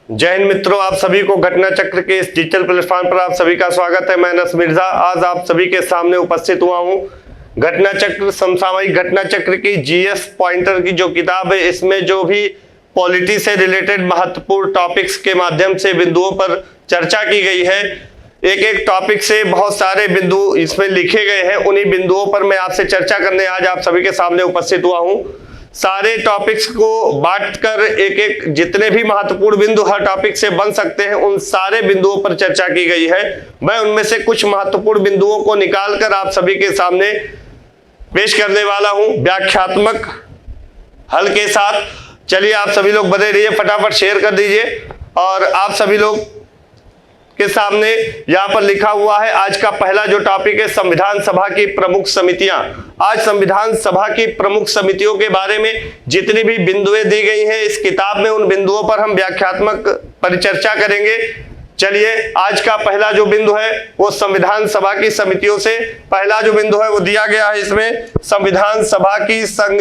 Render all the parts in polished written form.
जय हिंद मित्रों, आप सभी को घटना चक्र के इस डिजिटल प्लेटफॉर्म पर आप सभी का स्वागत है। मैं अनस मिर्जा आज आप सभी के सामने उपस्थित हुआ हूं। घटना चक्र समसामयिक घटना चक्र की जीएस पॉइंटर की जो किताब है, इसमें जो भी पॉलिटी से रिलेटेड महत्वपूर्ण टॉपिक्स के माध्यम से बिंदुओं पर चर्चा की गई है। एक एक टॉपिक से बहुत सारे बिंदु इसमें लिखे गए हैं, उन्हीं बिंदुओं पर मैं आपसे चर्चा करने आज आप सभी के सामने उपस्थित हुआ हूं। सारे टॉपिक्स को बांटकर एक एक जितने भी महत्वपूर्ण बिंदु हर टॉपिक से बन सकते हैं, उन सारे बिंदुओं पर चर्चा की गई है। मैं उनमें से कुछ महत्वपूर्ण बिंदुओं को निकालकर आप सभी के सामने पेश करने वाला हूं व्याख्यात्मक हल के साथ। चलिए आप सभी लोग बने रहिए, फटाफट शेयर कर दीजिए। और आप सभी लोग के सामने यहां पर लिखा हुआ है आज का पहला जो टॉपिक है, संविधान सभा की प्रमुख समितियां। आज संविधान सभा की प्रमुख समितियों के बारे में जितनी भी बिंदुएं दी गई हैं इस किताब में, उन बिंदुओं पर हम व्याख्यात्मक परिचर्चा करेंगे। चलिए आज का पहला जो बिंदु है वो संविधान सभा की समितियों से पहला जो बिंदु है वो दिया गया है। इसमें संविधान सभा की संघ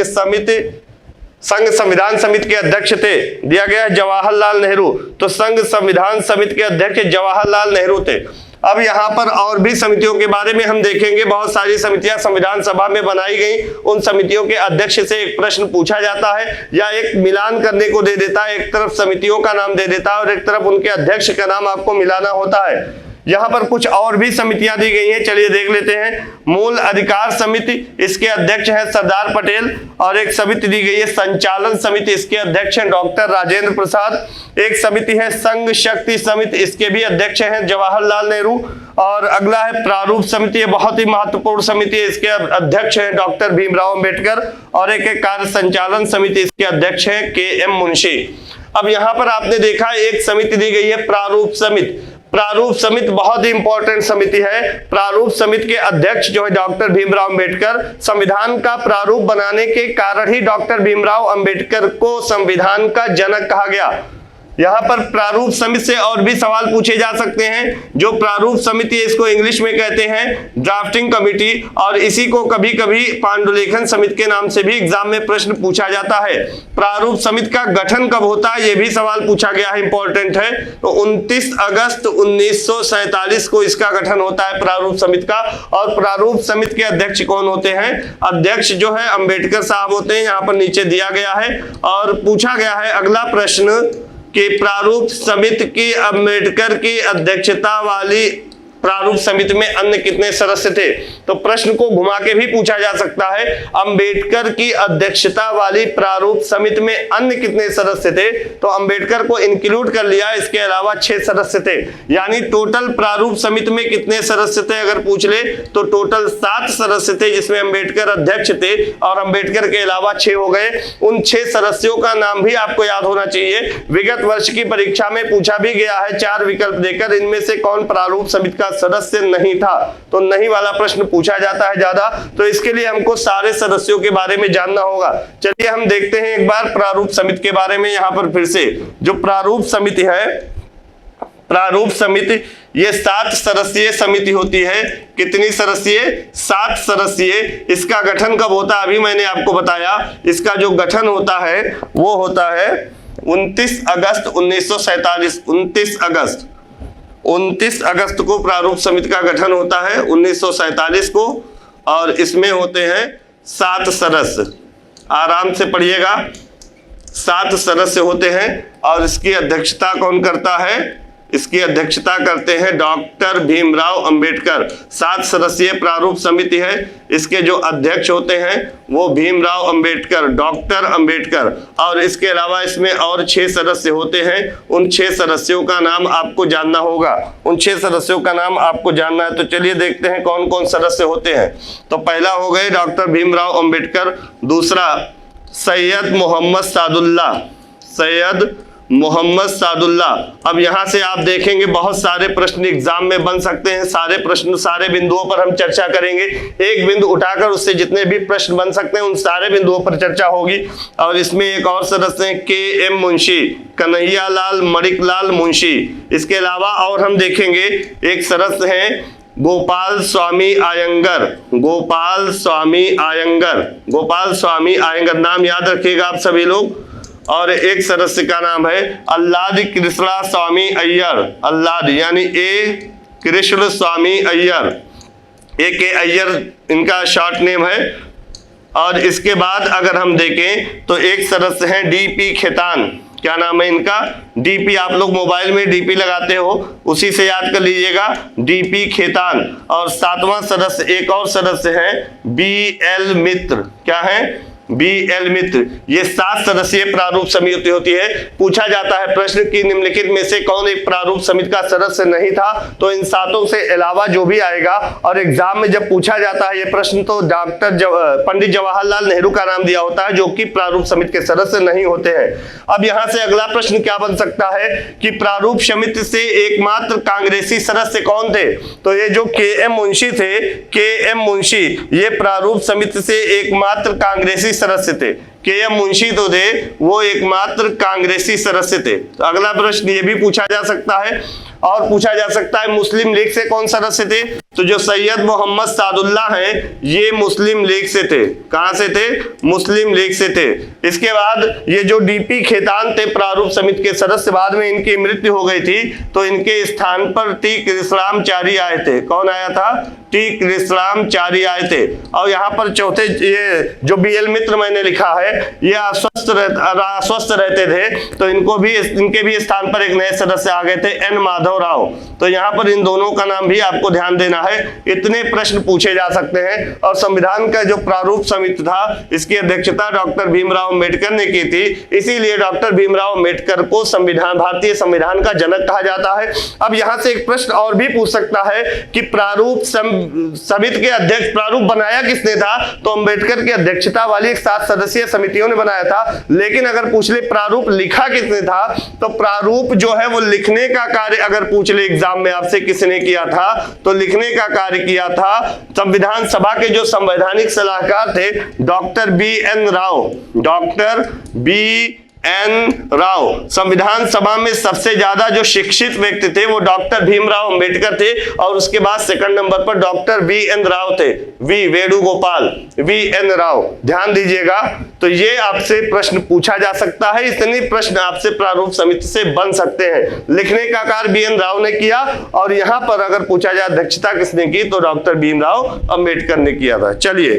संविधान समिति के अध्यक्ष थे, दिया गया है जवाहरलाल नेहरू। तो संघ संविधान समिति के अध्यक्ष जवाहरलाल नेहरू थे। अब यहाँ पर और भी समितियों के बारे में हम देखेंगे। बहुत सारी समितियां संविधान सभा में बनाई गई। उन समितियों के अध्यक्ष से एक प्रश्न पूछा जाता है या एक मिलान करने को दे देता है। एक तरफ समितियों का नाम दे देता है और एक तरफ उनके अध्यक्ष का नाम आपको मिलाना होता है। यहाँ पर कुछ और भी समितियां दी गई हैं, चलिए देख लेते हैं। मूल अधिकार समिति, इसके अध्यक्ष हैं सरदार पटेल। और एक समिति दी गई है संचालन समिति, इसके अध्यक्ष हैं डॉक्टर राजेंद्र प्रसाद। एक समिति है संघ शक्ति समिति, इसके भी अध्यक्ष हैं जवाहरलाल नेहरू। और अगला है प्रारूप समिति, ये बहुत ही महत्वपूर्ण समिति है, इसके अध्यक्ष हैं डॉक्टर भीमराव अंबेडकर। और एक कार्य संचालन समिति, इसके अध्यक्ष हैं के.एम. मुंशी। अब यहाँ पर आपने देखा एक समिति दी गई है प्रारूप समिति। प्रारूप समिति बहुत ही इंपॉर्टेंट समिति है। प्रारूप समिति के अध्यक्ष जो है डॉक्टर भीमराव अंबेडकर। संविधान का प्रारूप बनाने के कारण ही डॉक्टर भीमराव अंबेडकर को संविधान का जनक कहा गया। यहाँ पर प्रारूप समिति से और भी सवाल पूछे जा सकते हैं। जो प्रारूप समिति है इसको इंग्लिश में कहते हैं ड्राफ्टिंग कमिटी, और इसी को कभी कभी पांडुलेखन समिति के नाम से भी एग्जाम में प्रश्न पूछा जाता है। प्रारूप समिति का गठन कब होता है ये भी सवाल पूछा गया है, इंपॉर्टेंट है। तो 29 अगस्त 1947 को इसका गठन होता है प्रारूप समिति का। और प्रारूप समिति के अध्यक्ष कौन होते हैं? अध्यक्ष जो है अंबेडकर साहब होते हैं, यहाँ पर नीचे दिया गया है। और पूछा गया है अगला प्रश्न कि प्रारूप समिति की अंबेडकर की अध्यक्षता वाली प्रारूप समिति में अन्य कितने सदस्य थे? तो प्रश्न को घुमा के भी पूछा जा सकता है, अंबेडकर की अध्यक्षता वाली प्रारूप समिति में अन्य कितने सदस्य थे? तो अंबेडकर को इंक्लूड कर लिया, इसके अलावा 6 सदस्य थे। यानी टोटल प्रारूप समिति में कितने सदस्य थे अगर पूछ ले तो टोटल 7 सदस्य थे, जिसमें अंबेडकर अध्यक्ष थे और अंबेडकर के अलावा 6 हो गए। उन 6 सदस्यों का नाम भी आपको याद होना चाहिए। विगत वर्ष की परीक्षा में पूछा भी गया है 4 विकल्प देकर, इनमें से कौन प्रारूप समिति का सदस्य नहीं था? तो नहीं वाला प्रश्न पूछा जाता है ज्यादा, तो इसके लिए हमको सारे सदस्यों के बारे में जानना होगा। चलिए हम देखते हैं एक बार प्रारूप समिति के बारे में। यहाँ पर फिर से जो प्रारूप समिति है, प्रारूप समिति ये 7 सदस्यीय समिति होती है। कितनी सदस्यीय? 7 सदस्यीय। इसका गठन कब होता है? अभी मैंने आपको बताया। इसका जो गठन होता है वो होता है 29 अगस्त 1947। 29 अगस्त को प्रारूप समिति का गठन होता है 1947 को। और इसमें होते हैं 7 सदस्य, आराम से पढ़िएगा। 7 सदस्य होते हैं और इसकी अध्यक्षता कौन करता है? इसकी अध्यक्षता करते हैं डॉक्टर भीमराव अंबेडकर। 7 सदस्यीय प्रारूप समिति है, इसके जो अध्यक्ष होते हैं वो भीमराव अंबेडकर, डॉक्टर अंबेडकर। और इसके अलावा इसमें और 6 सदस्य होते हैं। उन 6 सदस्यों का नाम आपको जानना होगा। उन 6 सदस्यों का नाम आपको जानना है। तो चलिए देखते हैं कौन कौन सदस्य होते हैं। तो पहला हो गए डॉक्टर भीमराव अंबेडकर। दूसरा सैयद मोहम्मद सादुल्ला, सैयद मोहम्मद सादुल्ला। अब यहां से आप देखेंगे बहुत सारे प्रश्न एग्जाम में बन सकते हैं। सारे प्रश्न सारे बिंदुओं पर हम चर्चा करेंगे। एक बिंदु उठाकर उससे जितने भी प्रश्न बन सकते हैं उन सारे बिंदुओं पर चर्चा होगी। और इसमें एक और सदस्य हैं के.एम. मुंशी, कन्हैयालाल मणिकलाल मुंशी। इसके अलावा और हम देखेंगे एक सदस्य हैं गोपाल स्वामी आयंगर, गोपाल स्वामी आयंगर, गोपाल स्वामी आयंगर। नाम याद रखिएगा आप सभी लोग, और एक सदस्य का नाम है अल्लादी कृष्णा स्वामी अय्यर, अल्लादी यानी ए कृष्ण स्वामी अय्यर, ए के अय्यर इनका शॉर्ट नेम है। और इसके बाद अगर हम देखें तो एक सदस्य हैं डीपी खेतान, क्या नाम है इनका, डीपी, आप लोग मोबाइल में डीपी लगाते हो उसी से याद कर लीजिएगा, डीपी खेतान। और 7वां सदस्य एक और सदस्य है बीएल मित्र, क्या है, बीएल मित्र। ये 7 सदस्यीय प्रारूप समिति होती है। पूछा जाता है प्रश्न की निम्नलिखित में से कौन एक प्रारूप समिति का सदस्य नहीं था, तो इन 7 से अलावा जो भी आएगा। और एग्जाम में जब पूछा जाता है ये प्रश्न तो पंडित जवाहरलाल नेहरू का नाम दिया होता है जो कि प्रारूप समिति के सदस्य नहीं होते हैं। अब यहां से अगला प्रश्न क्या बन सकता है कि प्रारूप समिति से एकमात्र कांग्रेसी सदस्य कौन थे, तो ये जो के.एम. मुंशी थे, के.एम. मुंशी ये प्रारूप समिति से एकमात्र कांग्रेसी सदस्य थे। के.एम. मुंशी तो थे, वो एकमात्र कांग्रेसी सदस्य थे। तो अगला प्रश्न ये भी पूछा जा सकता है। और पूछा जा सकता है मुस्लिम लीग से कौन सदस्य थे, तो जो सैयद मोहम्मद सादुल्ला हैं ये मुस्लिम लीग से थे। कहां से थे, मुस्लिम लीग से थे। इसके बाद ये जो डीपी खेतान थे प्रारूप समिति के सदस्य, बाद में इनकी मृत्यु हो गई थी तो इनके स्थान पर टी कृष्णाचारी आए थे। कौन आया था, टी कृष्णाचारी आए थे। और यहाँ पर चौथे ये जो बीएल मित्र मैंने लिखा है ये अस्वस्थ रहते थे तो इनके भी स्थान पर एक नए सदस्य आ गए थे, एन माधव राव। तो यहाँ पर इन दोनों का नाम भी आपको ध्यान देना है। इतने प्रश्न पूछे जा सकते हैं। और संविधान का जो प्रारूप समिति था इसकी अध्यक्षता डॉक्टर भीमराव अम्बेडकर ने की थी, इसीलिए डॉक्टर भीमराव अम्बेडकर को भारतीय संविधान का जनक कहा जाता है। अब यहाँ से एक प्रश्न और भी पूछ सकता है कि प्रारूप समिति के अध्यक्ष प्रारूप बनाया किसने था, तो अम्बेडकर की अध्यक्षता वाली एक 7 सदस्यीय समितियों ने बनाया था। लेकिन अगर पूछ ले प्रारूप लिखा किसने था, तो प्रारूप जो है वो लिखने का कार्य अगर पूछ ले एग्जाम में आपसे किसने किया था, तो लिखने का कार्य किया था संविधान सभा के जो संवैधानिक सलाहकार थे doctor BN. Rao, doctor BN. Rao. संविधान सभा में सबसे ज्यादा जो शिक्षित व्यक्ति थे वो डॉक्टर भीमराव अंबेडकर थे और उसके बाद सेकंड नंबर पर डॉक्टर बी.एन. राव थे, वी वेणुगोपाल, बी.एन. राव। ध्यान दीजिएगा। तो ये आपसे प्रश्न पूछा जा सकता है। इतने प्रश्न आपसे प्रारूप समिति से बन सकते हैं। लिखने का कार्य बी.एन. राव ने किया और यहां पर अगर पूछा जाए अध्यक्षता किसने की, तो डॉक्टर भीमराव अंबेडकर ने किया था। चलिए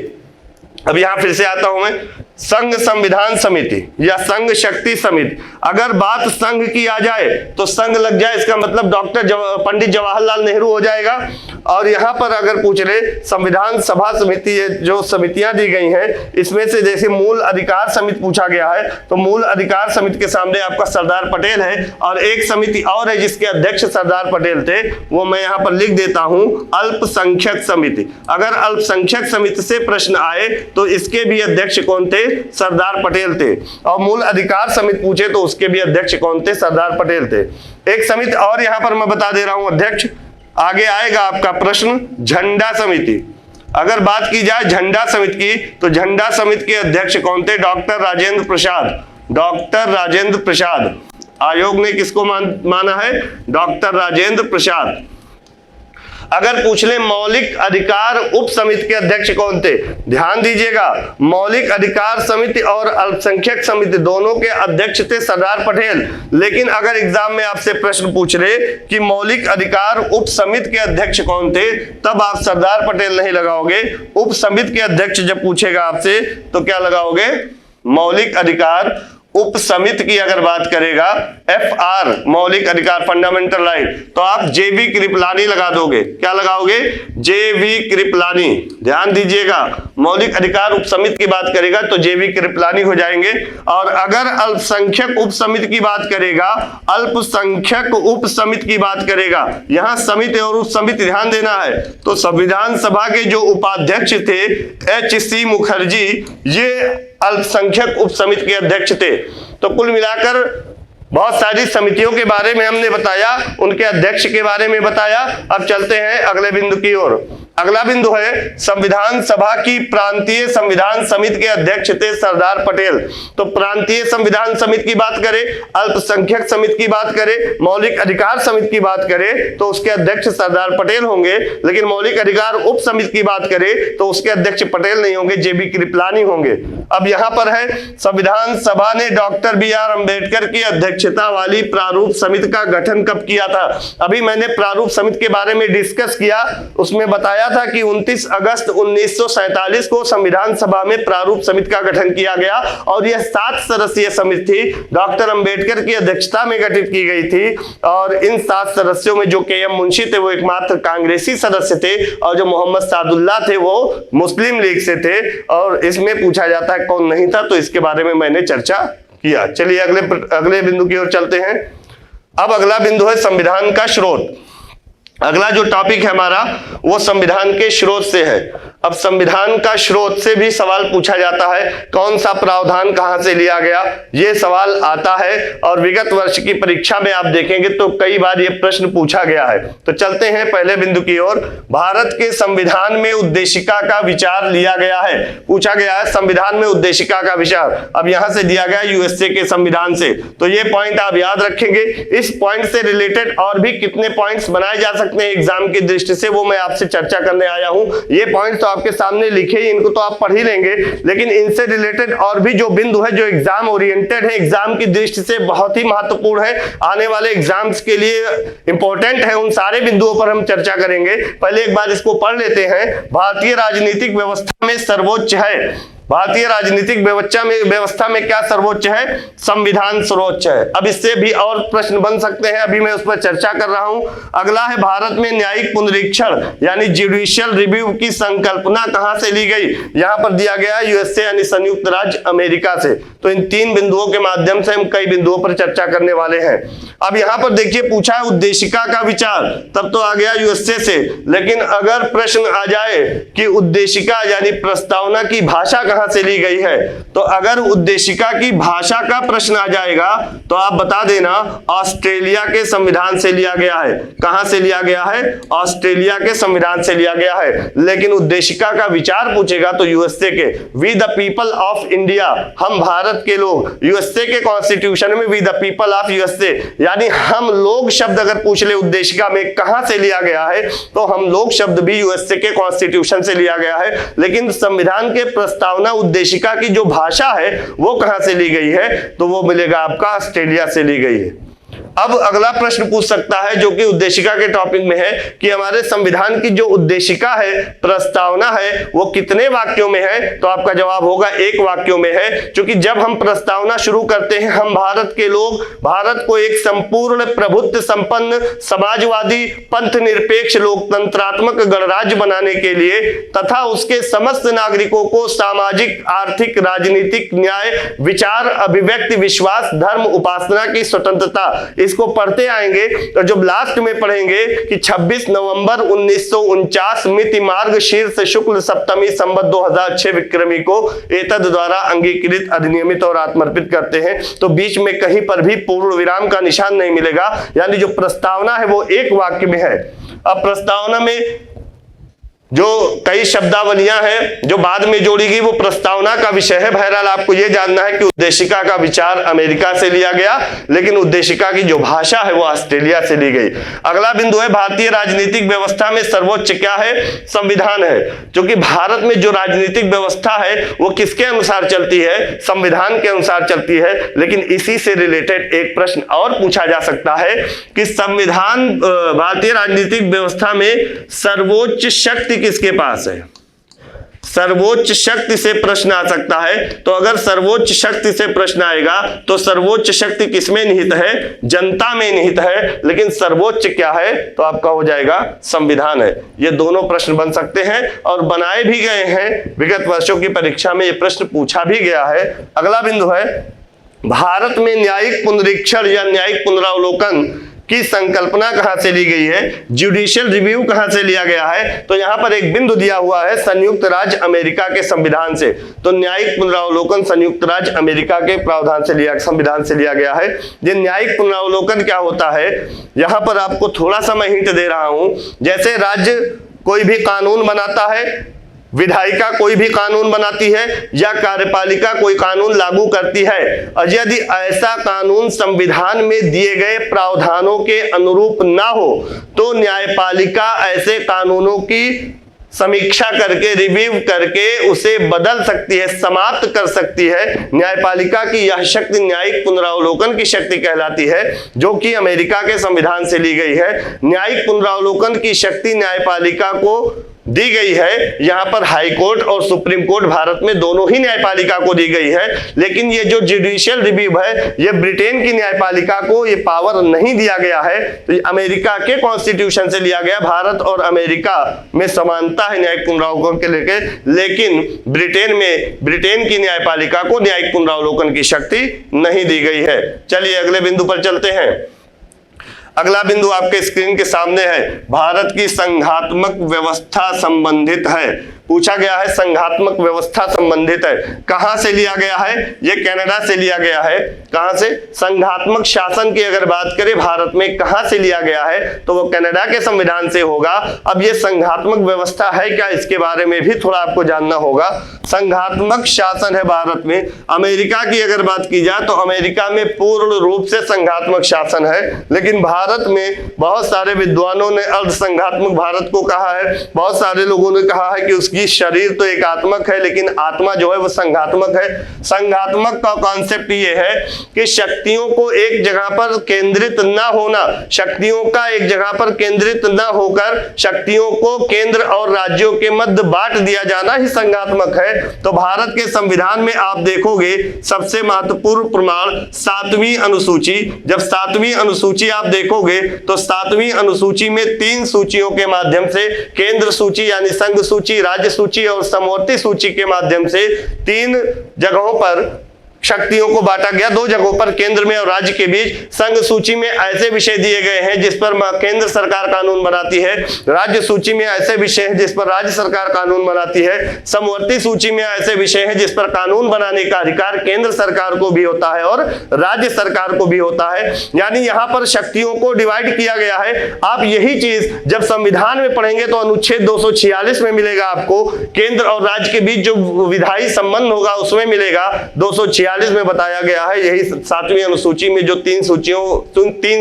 अब यहां फिर से आता हूं मैं। संघ संविधान समिति या संघ शक्ति समिति, अगर बात संघ की आ जाए तो संघ लग जाए, इसका मतलब पंडित जवाहरलाल नेहरू हो जाएगा। और यहां पर अगर पूछ रहे संविधान सभा समिति, जो समितियां दी गई हैं इसमें से जैसे मूल अधिकार समिति पूछा गया है तो मूल अधिकार समिति के सामने आपका सरदार पटेल है। और एक समिति और है जिसके अध्यक्ष सरदार पटेल थे, वो मैं यहां पर लिख देता हूं, अल्पसंख्यक समिति। अगर अल्पसंख्यक समिति से प्रश्न आए तो इसके भी अध्यक्ष कौन थे, सरदार पटेल थे। और मूल अधिकार समिति पूछे तो उसके भी अध्यक्ष कौन थे, सरदार पटेल थे। एक समिति और यहां पर मैं बता दे रहा हूं अध्यक्ष, आगे आएगा आपका प्रश्न झंडा समिति। अगर बात की जाए झंडा समिति की तो झंडा समिति के अध्यक्ष कौन थे, डॉक्टर राजेंद्र प्रसाद, डॉक्टर राजेंद्र प्रसाद। आयोग ने किसको माना है, डॉक्टर राजेंद्र प्रसाद। अगर पूछ ले मौलिक अधिकार उप समिति के अध्यक्ष कौन थे, ध्यान दीजिएगा, मौलिक अधिकार समिति और अल्पसंख्यक समिति दोनों के अध्यक्ष थे सरदार पटेल। लेकिन अगर एग्जाम में आपसे प्रश्न पूछ रहे कि मौलिक अधिकार उप समिति के अध्यक्ष कौन थे, तब आप सरदार पटेल नहीं लगाओगे। उप समिति के अध्यक्ष जब पूछेगा आपसे तो क्या लगाओगे, मौलिक अधिकार उप समिति की अगर बात करेगा, FR मौलिक अधिकार फंडामेंटल राइट, तो आप JV कृपलानी लगा दोगे। क्या लगाओगे, JV कृपलानी। ध्यान दीजिएगा, मौलिक अधिकार उप समिति की बात करेगा तो JV कृपलानी हो जाएंगे। और अगर अल्पसंख्यक उप समिति की बात करेगा, अल्पसंख्यक उप समिति की बात करेगा, यहां समिति और उप समिति ध्यान देना है, तो संविधान सभा के जो उपाध्यक्ष थे HC मुखर्जी, ये अल्पसंख्यक उप समिति के अध्यक्ष थे। तो कुल मिलाकर बहुत सारी समितियों के बारे में हमने बताया, उनके अध्यक्ष के बारे में बताया। अब चलते हैं अगले बिंदु की ओर। अगला बिंदु है संविधान सभा की प्रांतीय संविधान समिति के अध्यक्ष थे सरदार पटेल। तो प्रांतीय संविधान समिति की बात करें, अल्पसंख्यक समिति की बात करें, मौलिक अधिकार समिति की बात करें तो उसके अध्यक्ष सरदार पटेल होंगे। लेकिन मौलिक अधिकार उप समिति की बात करें तो उसके अध्यक्ष पटेल नहीं होंगे, जेबी कृपलानी होंगे। अब यहां पर है संविधान सभा ने डॉक्टर बी.आर. अम्बेडकर की अध्यक्षता वाली प्रारूप समिति का गठन कब किया था? अभी मैंने प्रारूप समिति के बारे में डिस्कस किया, उसमें बताया था कि 29 अगस्त 1947 को संविधान सभा में प्रारूप समिति का गठन किया गया और यह 7 सदस्यीय समिति थी, डॉक्टर अंबेडकर की अध्यक्षता में गठित की गई थी। और इन 7 सदस्यों में जो के.एम. मुंशी थे वो एकमात्र कांग्रेसी सदस्य थे और जो मोहम्मद सादुल्लाह थे वो मुस्लिम लीग से थे। और इसमें पूछा जाता है कौन नहीं था, तो इसके बारे में मैंने चर्चा किया। चलिए अगले बिंदु की ओर चलते हैं। अब अगला बिंदु है संविधान का स्रोत। अगला जो टॉपिक है हमारा वो संविधान के स्रोत से है। अब संविधान का स्रोत से भी सवाल पूछा जाता है, कौन सा प्रावधान कहां से लिया गया, ये सवाल आता है। और विगत वर्ष की परीक्षा में आप देखेंगे तो कई बार ये प्रश्न पूछा गया है। तो चलते हैं पहले बिंदु की ओर। भारत के संविधान में उद्देशिका का विचार लिया गया है। पूछा गया है संविधान में उद्देशिका का विचार। अब यहां से दिया गया यूएसए के संविधान से, तो ये पॉइंट आप याद रखेंगे। इस पॉइंट से रिलेटेड और भी कितने पॉइंट्स बनाए जा सकते हैं एग्जाम की दृष्टि से, वो मैं आपसे चर्चा करने आया हूं। ये पॉइंट तो आपके सामने लिखे ही, इनको तो आप पढ़ ही लेंगे, लेकिन इनसे रिलेटेड और भी जो बिंदु है जो एग्जाम ओरिएंटेड है, एग्जाम की दृष्टि से बहुत ही महत्वपूर्ण है, आने वाले एग्जाम्स के लिए इंपॉर्टेंट है, उन सारे बिंदुओं पर हम चर्चा करेंगे। पहले एक बार इसको पढ़ लेते हैं। भारतीय राजनीतिक व्यवस्था में सर्वोच्च है। भारतीय राजनीतिक व्यवस्था में क्या सर्वोच्च है? संविधान सर्वोच्च है। अब इससे भी और प्रश्न बन सकते हैं, अभी मैं उस पर चर्चा कर रहा हूं। अगला है भारत में न्यायिक पुनरीक्षण यानी जुडिशियल रिव्यू की संकल्पना कहां से ली गई? यहां पर दिया गया यूएसए यानी संयुक्त राज्य अमेरिका से। तो इन 3 बिंदुओं के माध्यम से हम कई बिंदुओं पर चर्चा करने वाले हैं। अब यहां पर देखिए पूछा है उद्देशिका का विचार, तब तो आ गया यूएसए से। लेकिन अगर प्रश्न आ जाए कि उद्देशिका यानी प्रस्तावना की भाषा कहां से ली गई है, तो अगर उद्देशिका की भाषा का प्रश्न आ जाएगा तो आप बता देना ऑस्ट्रेलिया के संविधान से लिया गया है। कहां से लिया गया है? ऑस्ट्रेलिया के संविधान से लिया गया है। लेकिन उद्देशिका का विचार पूछेगा तो यूएसए के we the people of India, हम भारत के लोग। यूएसए के कॉन्स्टिट्यूशन में we the people of USA यानी हम लोग शब्द अगर पूछ ले उद्देशिका में कहां से लिया गया है, तो हम लोग शब्द भी यूएसए के कॉन्स्टिट्यूशन से लिया गया है। लेकिन संविधान के प्रस्तावना उद्देशिका की जो भाषा है वो कहां से ली गई है, तो वो मिलेगा आपका ऑस्ट्रेलिया से ली गई है। अब अगला प्रश्न पूछ सकता है जो कि उद्देशिका के टॉपिक में है कि हमारे संविधान की जो उद्देशिका है, प्रस्तावना है, वो कितने वाक्यों में है? तो आपका जवाब होगा 1 वाक्यों में है। क्योंकि जब हम प्रस्तावना शुरू करते हैं, हम भारत के लोग भारत को एक संपूर्ण प्रभुत्व संपन्न समाजवादी पंथ निरपेक्ष लोकतंत्रात्मक गणराज्य बनाने के लिए तथा उसके समस्त नागरिकों को सामाजिक आर्थिक राजनीतिक न्याय विचार अभिव्यक्ति विश्वास धर्म उपासना की स्वतंत्रता, इसको पढ़ते आएंगे। तो जब लास्ट में पढ़ेंगे कि 26 नवंबर 1949 मिति मार्ग शीर्ष शुक्ल सप्तमी संवत 2006 विक्रमी को एतद द्वारा अंगीकृत अधिनियमित और आत्मर्पित करते हैं, तो बीच में कहीं पर भी पूर्ण विराम का निशान नहीं मिलेगा। यानी जो प्रस्तावना है वो 1 वाक्य में है। अब प्रस्तावना में जो कई शब्दावलियां हैं जो बाद में जोड़ी गई वो प्रस्तावना का विषय है। बहरहाल आपको यह जानना है कि उद्देशिका का विचार अमेरिका से लिया गया, लेकिन उद्देशिका की जो भाषा है वो ऑस्ट्रेलिया से ली गई। अगला बिंदु है भारतीय राजनीतिक व्यवस्था में सर्वोच्च क्या है? संविधान है। क्योंकि भारत में जो राजनीतिक व्यवस्था है वो किसके अनुसार चलती है? संविधान के अनुसार चलती है। लेकिन इसी से रिलेटेड एक प्रश्न और पूछा जा सकता है कि संविधान भारतीय राजनीतिक व्यवस्था में सर्वोच्च शक्ति किसके पास है? सर्वोच्च शक्ति से प्रश्न आ सकता है। तो अगर सर्वोच्च शक्ति से प्रश्न आएगा तो सर्वोच्च शक्ति किसमें निहित है? जनता में निहित है। लेकिन सर्वोच्च क्या है? तो आपका हो जाएगा संविधान है। ये दोनों प्रश्न बन सकते हैं और बनाए भी गए हैं। विगत वर्षों की परीक्षा में ये प्रश्न पूछा भी गया है। अगला बिंदु है भारत में न्यायिक पुनरीक्षण या न्यायिक पुनरावलोकन की संकल्पना कहां से ली गई है? जुडिशियल रिव्यू कहां से लिया गया है? तो यहां पर एक बिंदु दिया हुआ है संयुक्त राज्य अमेरिका के संविधान से। तो न्यायिक पुनरावलोकन संयुक्त राज्य अमेरिका के प्रावधान से संविधान से लिया गया है। ये न्यायिक पुनरावलोकन क्या होता है? यहां पर आपको थोड़ा सा मैं हिंट दे रहा हूं। जैसे राज्य कोई भी कानून बनाता है, विधायिका कोई भी कानून बनाती है, या कार्यपालिका कोई कानून लागू करती है, और यदि ऐसा कानून संविधान में दिए गए प्रावधानों के अनुरूप ना हो तो न्यायपालिका ऐसे कानूनों की समीक्षा करके, रिव्यू करके उसे बदल सकती है, समाप्त कर सकती है। न्यायपालिका की यह शक्ति न्यायिक पुनरावलोकन की शक्ति कहलाती है, जो कि अमेरिका के संविधान से ली गई है। न्यायिक पुनरावलोकन की शक्ति न्यायपालिका को दी गई है। यहां पर हाई कोर्ट और सुप्रीम कोर्ट भारत में दोनों ही न्यायपालिका को दी गई है, लेकिन ये जो जुडिशियल रिव्यू है ये ब्रिटेन की न्यायपालिका को ये पावर नहीं दिया गया है, तो ये अमेरिका के कॉन्स्टिट्यूशन से लिया गया। भारत और अमेरिका में समानता है न्यायिक पुनरावलोकन के लेके, लेकिन ब्रिटेन की न्यायपालिका को न्यायिक पुनरावलोकन की शक्ति नहीं दी गई है। चलिए अगले बिंदु पर चलते हैं। अगला बिंदु आपके स्क्रीन के सामने है, भारत की संघात्मक व्यवस्था संबंधित है। पूछा गया है संघात्मक व्यवस्था संबंधित है, कहां से लिया गया है? ये कनाडा से लिया गया है। कहां से? संघात्मक शासन की अगर बात करें भारत में कहां से लिया गया है तो वो कनाडा के संविधान से होगा। अब ये संघात्मक व्यवस्था है क्या, इसके बारे में भी थोड़ा आपको जानना होगा। संघात्मक शासन है भारत में। अमेरिका की अगर बात की जाए तो अमेरिका में पूर्ण रूप से संघात्मक शासन है, लेकिन भारत में बहुत सारे विद्वानों ने अर्ध संघात्मक भारत को कहा है। बहुत सारे लोगों ने कहा है कि उसकी शरीर तो एकात्मक है लेकिन आत्मा जो है वो संघात्मक है। संघात्मक का कॉन्सेप्ट ये है कि शक्तियों को एक जगह पर केंद्रित ना होना, शक्तियों का एक जगह पर केंद्रित ना होकर शक्तियों को केंद्र और राज्यों के मध्य बांट दिया जाना ही संघात्मक है। तो भारत के संविधान में आप देखोगे सबसे महत्वपूर्ण प्रमाण 7वीं अनुसूची। जब 7वीं अनुसूची आप देखोगे तो 7वीं अनुसूची में 3 सूचियों के माध्यम से, केंद्र सूची यानी संघ सूची, राज्य सूची और समवर्ती सूची के माध्यम से 3 जगहों पर शक्तियों को बांटा गया। 2 जगहों पर केंद्र में और राज्य के बीच। संघ सूची में ऐसे विषय दिए गए हैं जिस पर केंद्र सरकार कानून बनाती है, राज्य सूची में ऐसे विषय हैं जिस पर राज्य सरकार कानून बनाती है, समवर्ती सूची में ऐसे विषय हैं जिस पर कानून बनाने का अधिकार केंद्र सरकार को भी होता है और राज्य सरकार को भी होता है। यानी यहां पर शक्तियों को डिवाइड किया गया है। आप यही चीज जब संविधान में पढ़ेंगे तो अनुच्छेद 246 में मिलेगा आपको, केंद्र और राज्य के बीच जो विधायी संबंध होगा उसमें मिलेगा। 246 में बताया गया है, यही 7वीं अनुसूची में जो 3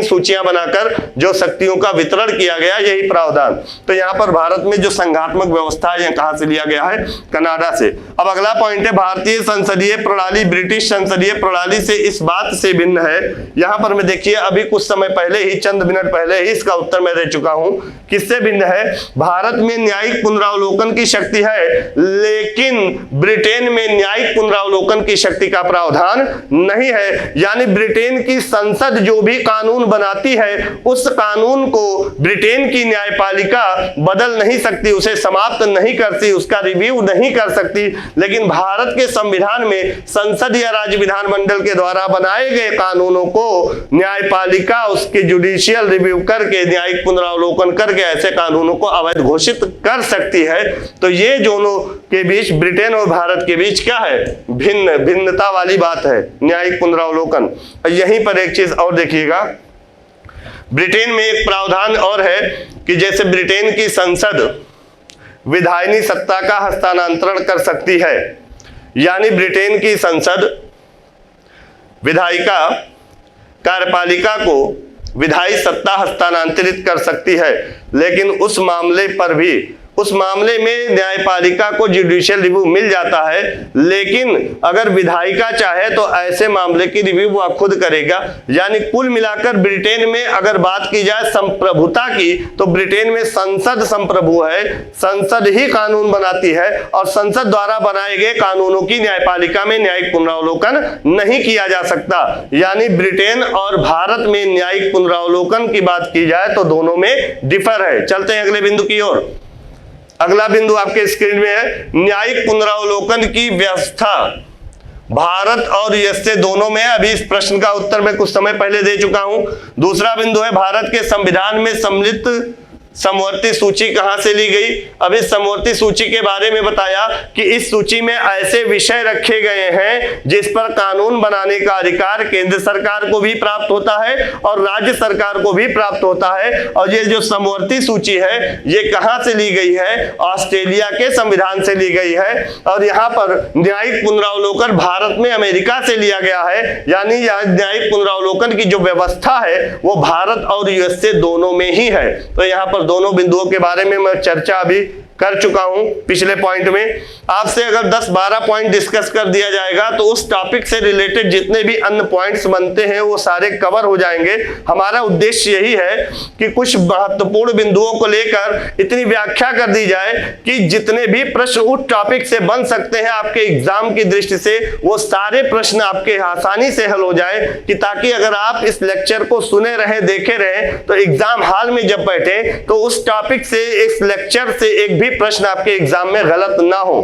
सूचियां बनाकर जो शक्तियों का वितरण किया गया, यही प्रावधान। तो यहां पर भारत में जो संघात्मक व्यवस्था है कहां से लिया गया है? कनाडा से। अब अगला पॉइंट है, भारतीय संसदीय प्रणाली ब्रिटिश संसदीय प्रणाली से इस बात से भिन्न है। यहां पर मैं देखिए अभी कुछ समय पहले ही, चंद मिनट पहले ही इसका उत्तर मैं दे चुका हूं। किससे भिन्न है? भारत में न्यायिक पुनरावलोकन की शक्ति है, लेकिन ब्रिटेन में न्यायिक पुनरावलोकन की शक्ति का प्रावधान नहीं है। यानी ब्रिटेन की संसद जो भी कानून बनाती है उस कानून को ब्रिटेन की न्यायपालिका बदल नहीं सकती, उसे समाप्त नहीं करती, उसका रिव्यू नहीं कर सकती। लेकिन भारत के संविधान में संसद या राज्य विधानमंडल के द्वारा बनाए गए कानूनों को न्यायपालिका उसके जुडिशियल रिव्यू करके, न्यायिक पुनरावलोकन करके ऐसे कानूनों को अवैध घोषित कर सकती है। तो ये दोनों के बीच, ब्रिटेन और भारत के बीच क्या है? भिन्नता वाली बात है न्यायिक पुनरावलोकन। यहीं पर एक चीज और देखिएगा, ब्रिटेन में एक प्रावधान और है कि जैसे ब्रिटेन की संसद विधायिनी सत्ता का हस्तांतरण कर सकती है, यानी ब्रिटेन की संसद विधायिका कार्यपालिका को विधायी सत्ता हस्तांतरित कर सकती है, लेकिन उस मामले में न्यायपालिका को जुडिशियल रिव्यू मिल जाता है। लेकिन अगर विधायिका चाहे तो ऐसे मामले की रिव्यू वह खुद करेगा। यानी कुल मिलाकर ब्रिटेन में अगर बात की जाए संप्रभुता की, तो ब्रिटेन में संसद संप्रभु है, संसद ही कानून बनाती है और संसद द्वारा बनाए गए कानूनों की न्यायपालिका में न्यायिक पुनरावलोकन नहीं किया जा सकता। यानी ब्रिटेन और भारत में न्यायिक पुनरावलोकन की बात की जाए तो दोनों में डिफर है। चलते हैं अगले बिंदु की ओर। अगला बिंदु आपके स्क्रीन में है, न्यायिक पुनरावलोकन की व्यवस्था भारत और यूएसए दोनों में। अभी इस प्रश्न का उत्तर मैं कुछ समय पहले दे चुका हूं। दूसरा बिंदु है, भारत के संविधान में सम्मिलित समवर्ती सूची कहां से ली गई? अब इस समवर्ती सूची के बारे में बताया कि इस सूची में ऐसे विषय रखे गए हैं जिस पर कानून बनाने का अधिकार केंद्र सरकार को भी प्राप्त होता है और राज्य सरकार को भी प्राप्त होता है। और ये जो समवर्ती सूची है ये कहां से ली गई है? ऑस्ट्रेलिया के संविधान से ली गई है। और यहाँ पर न्यायिक पुनरावलोकन भारत में अमेरिका से लिया गया है, यानी न्यायिक पुनरावलोकन की जो व्यवस्था है वो भारत और यूएसए दोनों में ही है। तो यहाँ पर दोनों बिंदुओं के बारे में मैं चर्चा अभी कर चुका हूं पिछले पॉइंट में। आपसे अगर 10-12 पॉइंट डिस्कस कर दिया जाएगा तो उस टॉपिक से रिलेटेड जितने भी अन्य पॉइंट्स बनते हैं वो सारे कवर हो जाएंगे। हमारा उद्देश्य यही है कि कुछ महत्वपूर्ण बिंदुओं को लेकर इतनी व्याख्या कर दी जाए कि जितने भी प्रश्न उस टॉपिक से बन सकते हैं आपके एग्जाम की दृष्टि से वो सारे प्रश्न आपके आसानी से हल हो जाए, कि ताकि अगर आप इस लेक्चर को सुने रहे देखे रहे तो एग्जाम हॉल में जब बैठे तो उस टॉपिक से इस लेक्चर से एक भी प्रश्न आपके एग्जाम में गलत ना हो।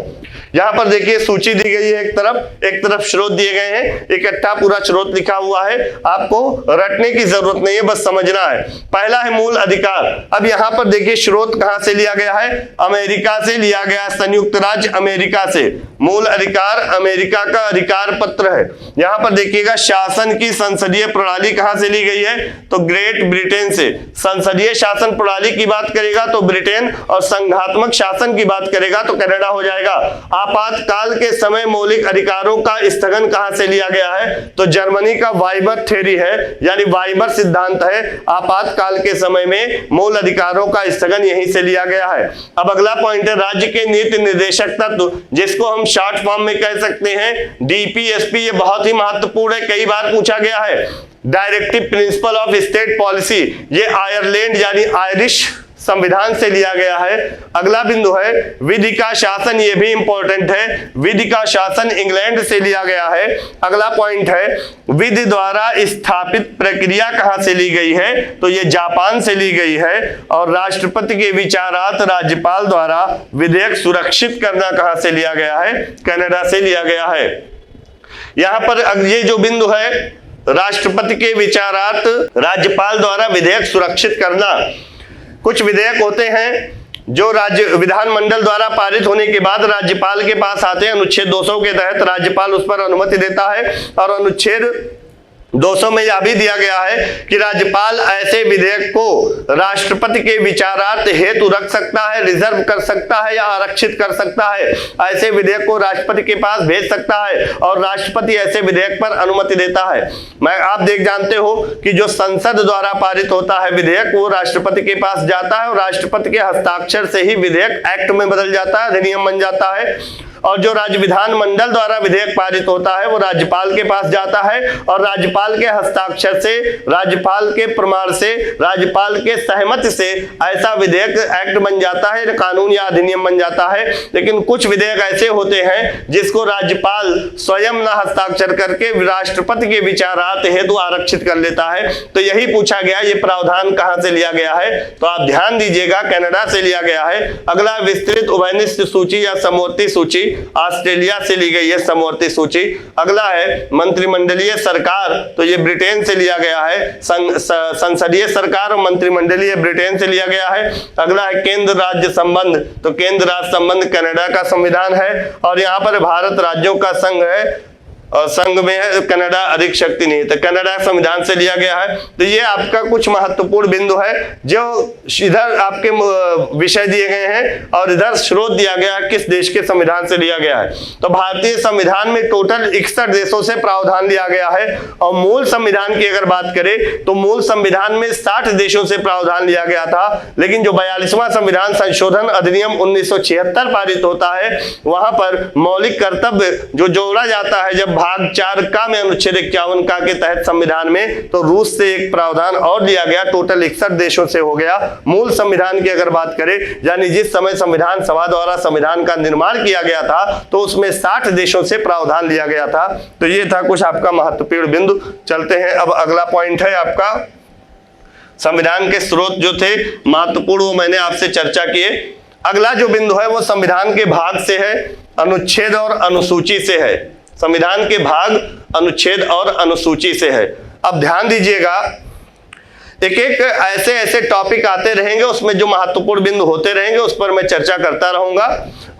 यहां पर देखिए सूची दी गई है, एक तरफ स्रोत दिए गए हैं, इकट्ठा पूरा स्रोत लिखा हुआ है, आपको रटने की जरूरत नहीं है, बस समझना है। पहला है मूल अधिकार। अब यहां पर देखिए स्रोत कहां से लिया गया है? अमेरिका से लिया गया, संयुक्त राज्य अमेरिका से। मूल अधिकार अमेरिका का अधिकार पत्र है। यहां पर देखिएगा शासन की संसदीय प्रणाली कहां से ली गई है? तो ग्रेट ब्रिटेन से। संसदीय शासन प्रणाली की बात करेगा तो ब्रिटेन, और संघात्मक शासन की बात करेगा तो कनाडा हो जाएगा। आपातकाल के समय मौलिक अधिकारों का स्थगन कहां से लिया गया है? तो जर्मनी का वाइबर थ्योरी है, यानी वाइबर सिद्धांत है। आपातकाल के समय में मूल अधिकारों का स्थगन यहीं से लिया गया है। अब अगला पॉइंट है राज्य के नीति निर्देशक तत्व, जिसको हम शॉर्ट फॉर्म में कह सकते हैं डीपीएसपी। ये बहुत ही महत्वपूर्ण है, कई बार पूछा गया है। Directive principle of state policy, ये आयरलैंड यानी आयरिश संविधान से लिया गया है। अगला बिंदु है विधि का शासन, ये भी इंपॉर्टेंट है। विधि का शासन इंग्लैंड से लिया गया है। अगला पॉइंट है विधि द्वारा स्थापित प्रक्रिया कहां से ली गई है? तो ये जापान से ली गई है। और राष्ट्रपति के विचारात राज्यपाल द्वारा विधेयक सुरक्षित करना कहां से लिया गया है? कनाडा से लिया गया है। यहां पर ये जो बिंदु है राष्ट्रपति के विचारात राज्यपाल द्वारा विधेयक सुरक्षित करना, कुछ विधेयक होते हैं जो राज्य विधानमंडल द्वारा पारित होने के बाद राज्यपाल के पास आते हैं। अनुच्छेद 200 के तहत राज्यपाल उस पर अनुमति देता है। और अनुच्छेद 200 में यह भी दिया गया है कि राज्यपाल ऐसे विधेयक को राष्ट्रपति के विचारार्थ हेतु रख सकता है, रिजर्व कर सकता है या आरक्षित कर सकता है। ऐसे विधेयक को राष्ट्रपति के पास भेज सकता है और राष्ट्रपति ऐसे विधेयक पर अनुमति देता है। आप जानते हो कि जो संसद द्वारा पारित होता है विधेयक वो राष्ट्रपति के पास जाता है और राष्ट्रपति के हस्ताक्षर से ही विधेयक एक्ट में बदल जाता है, अधिनियम बन जाता है। और जो राज्य विधानमंडल द्वारा विधेयक पारित होता है वो राज्यपाल के पास जाता है और राज्यपाल के हस्ताक्षर से, राज्यपाल के प्रमाण से, राज्यपाल के सहमति से ऐसा विधेयक एक्ट बन जाता है, कानून या अधिनियम बन जाता है। लेकिन कुछ विधेयक ऐसे होते हैं जिसको राज्यपाल स्वयं न हस्ताक्षर करके राष्ट्रपति के विचारार्थ हेतु आरक्षित कर लेता है। तो यही पूछा गया ये प्रावधान कहां से लिया गया है? तो आप ध्यान दीजिएगा, कनाडा से लिया गया है। अगला विस्तृत उभयनिष्ठ सूची या समवर्ती सूची, ऑस्ट्रेलिया से ली गई है समवर्ती सूची। अगला है मंत्रिमंडलीय सरकार, तो ये ब्रिटेन से लिया गया है। संसदीय सरकार और मंत्रिमंडलीय ब्रिटेन से लिया गया है। अगला है केंद्र राज्य संबंध, तो केंद्र राज्य संबंध कनाडा का संविधान है। और यहाँ पर भारत राज्यों का संघ है और संघ में है कनाडा अधिक शक्ति नहीं, तो कनाडा संविधान से लिया गया है। तो ये आपका कुछ महत्वपूर्ण बिंदु है जो इधर आपके विषय दिए गए हैं और इधर स्रोत दिया गया है किस देश के संविधान से लिया गया है। तो भारतीय संविधान में टोटल 61 देशों से प्रावधान लिया गया है। और मूल संविधान की अगर बात करें तो मूल संविधान में 60 देशों से प्रावधान लिया गया था। लेकिन जो 42वां संविधान संशोधन अधिनियम 1976 पारित होता है वहां पर मौलिक कर्तव्य जो जोड़ा जाता है जब भाग 4 का में अनुच्छेद 51 का के तहत संविधान में, तो रूस से एक प्रावधान और दिया गया, टोटल 61 देशों से हो गया। मूल संविधान की अगर बात करें, यानी जिस समय संविधान सभा द्वारा संविधान का निर्माण किया गया था तो उसमें 60 देशों से प्रावधान लिया गया था। तो ये था कुछ आपका महत्वपूर्ण बिंदु। चलते हैं अब अगला पॉइंट है आपका संविधान के स्रोत जो थे महत्वपूर्ण, वो मैंने आपसे चर्चा किए। अगला जो बिंदु है वो संविधान के भाग से है, अनुच्छेद और अनुसूची से है। संविधान के भाग, अनुच्छेद और अनुसूची से है। अब ध्यान दीजिएगा एक एक ऐसे ऐसे टॉपिक आते रहेंगे, उसमें जो महत्वपूर्ण बिंदु होते रहेंगे उस पर मैं चर्चा करता रहूंगा।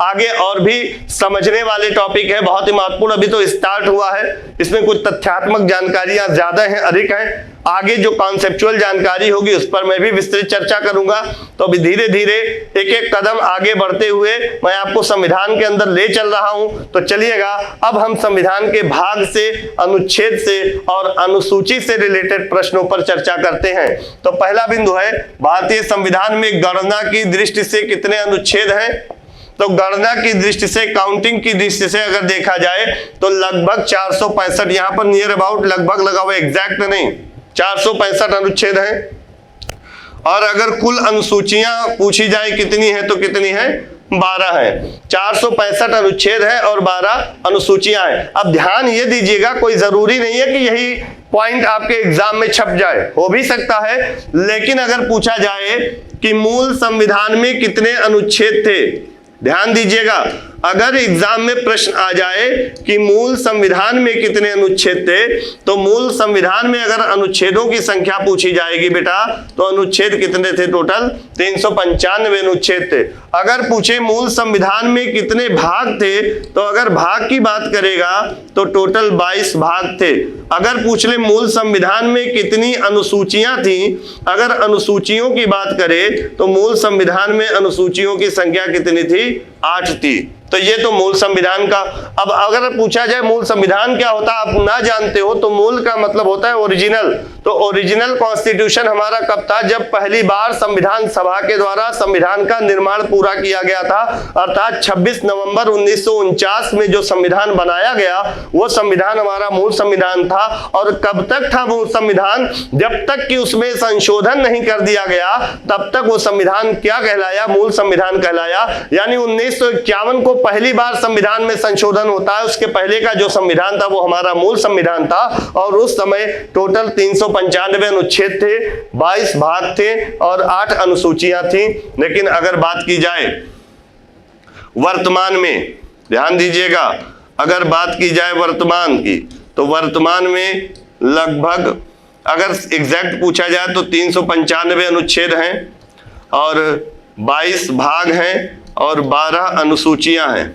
आगे और भी समझने वाले टॉपिक है, बहुत ही महत्वपूर्ण, अभी तो स्टार्ट हुआ है, इसमें कुछ तथ्यात्मक जानकारियां ज्यादा हैं, अधिक हैं। आगे जो कॉन्सेप्चुअल जानकारी होगी उस पर मैं भी विस्तृत चर्चा करूंगा। तो अभी धीरे धीरे एक एक कदम आगे बढ़ते हुए मैं आपको संविधान के अंदर ले चल रहा हूं। तो चलिएगा, अब हम संविधान के भाग से, अनुच्छेद से और अनुसूची से रिलेटेड प्रश्नों पर चर्चा करते हैं। तो पहला बिंदु है, भारतीय संविधान में गणना की दृष्टि से कितने अनुच्छेद हैं? तो गणना की दृष्टि से, काउंटिंग की दृष्टि से अगर देखा जाए तो लगभग 465, यहां पर नियर अबाउट लगभग लगा हुआ, एग्जैक्ट नहीं, 465 अनुच्छेद हैं। और अगर कुल अनुसूचियां पूछी जाए कितनी है तो कितनी है? 12 है। 465 अनुच्छेद है और 12 अनुसूचियां हैं। अब ध्यान ये दीजिएगा, कोई जरूरी नहीं है कि यही पॉइंट आपके एग्जाम में छप जाए, हो भी सकता है, लेकिन अगर पूछा जाए कि मूल संविधान में कितने अनुच्छेद थे, ध्यान दीजिएगा, अगर एग्जाम में प्रश्न आ जाए कि मूल संविधान में कितने अनुच्छेद थे, तो मूल संविधान में अगर अनुच्छेदों की संख्या पूछी जाएगी बेटा, तो अनुच्छेद कितने थे? टोटल 395 अनुच्छेद थे। अगर पूछे मूल संविधान में कितने भाग थे, तो अगर भाग की बात करेगा तो टोटल 22 भाग थे। अगर पूछ ले मूल संविधान में कितनी अनुसूचियां थी, अगर अनुसूचियों की बात करें तो मूल संविधान में अनुसूचियों की संख्या कितनी थी? 8 थी। तो ये तो मूल संविधान का। अब अगर पूछा जाए मूल संविधान क्या होता है, आप ना जानते हो, तो मूल का मतलब होता है ओरिजिनल। तो ओरिजिनल कॉन्स्टिट्यूशन हमारा कब था? जब पहली बार संविधान सभा के द्वारा संविधान का निर्माण पूरा किया गया था, अर्थात 26 नवंबर 1949 में जो संविधान बनाया गया वो संविधान हमारा मूल संविधान था। और कब तक था मूल संविधान? जब तक कि उसमें संशोधन नहीं कर दिया गया तब तक वो संविधान क्या कहलाया? मूल संविधान कहलाया। यानी 1951 को पहली बार संविधान में संशोधन होता है, उसके पहले का जो संविधान था वो हमारा मूल संविधान था। और उस समय टोटल 395 अनुच्छेद थे, 22 भाग थे और 8 अनुसूचियां थी। लेकिन अगर बात की जाए वर्तमान में, ध्यान दीजिएगा, अगर बात की जाए वर्तमान की, तो वर्तमान में लगभग अगर एग्जैक्ट पूछा जाए तो 395 अनुच्छेद हैं और 22 भाग हैं और 12 अनुसूचियां हैं।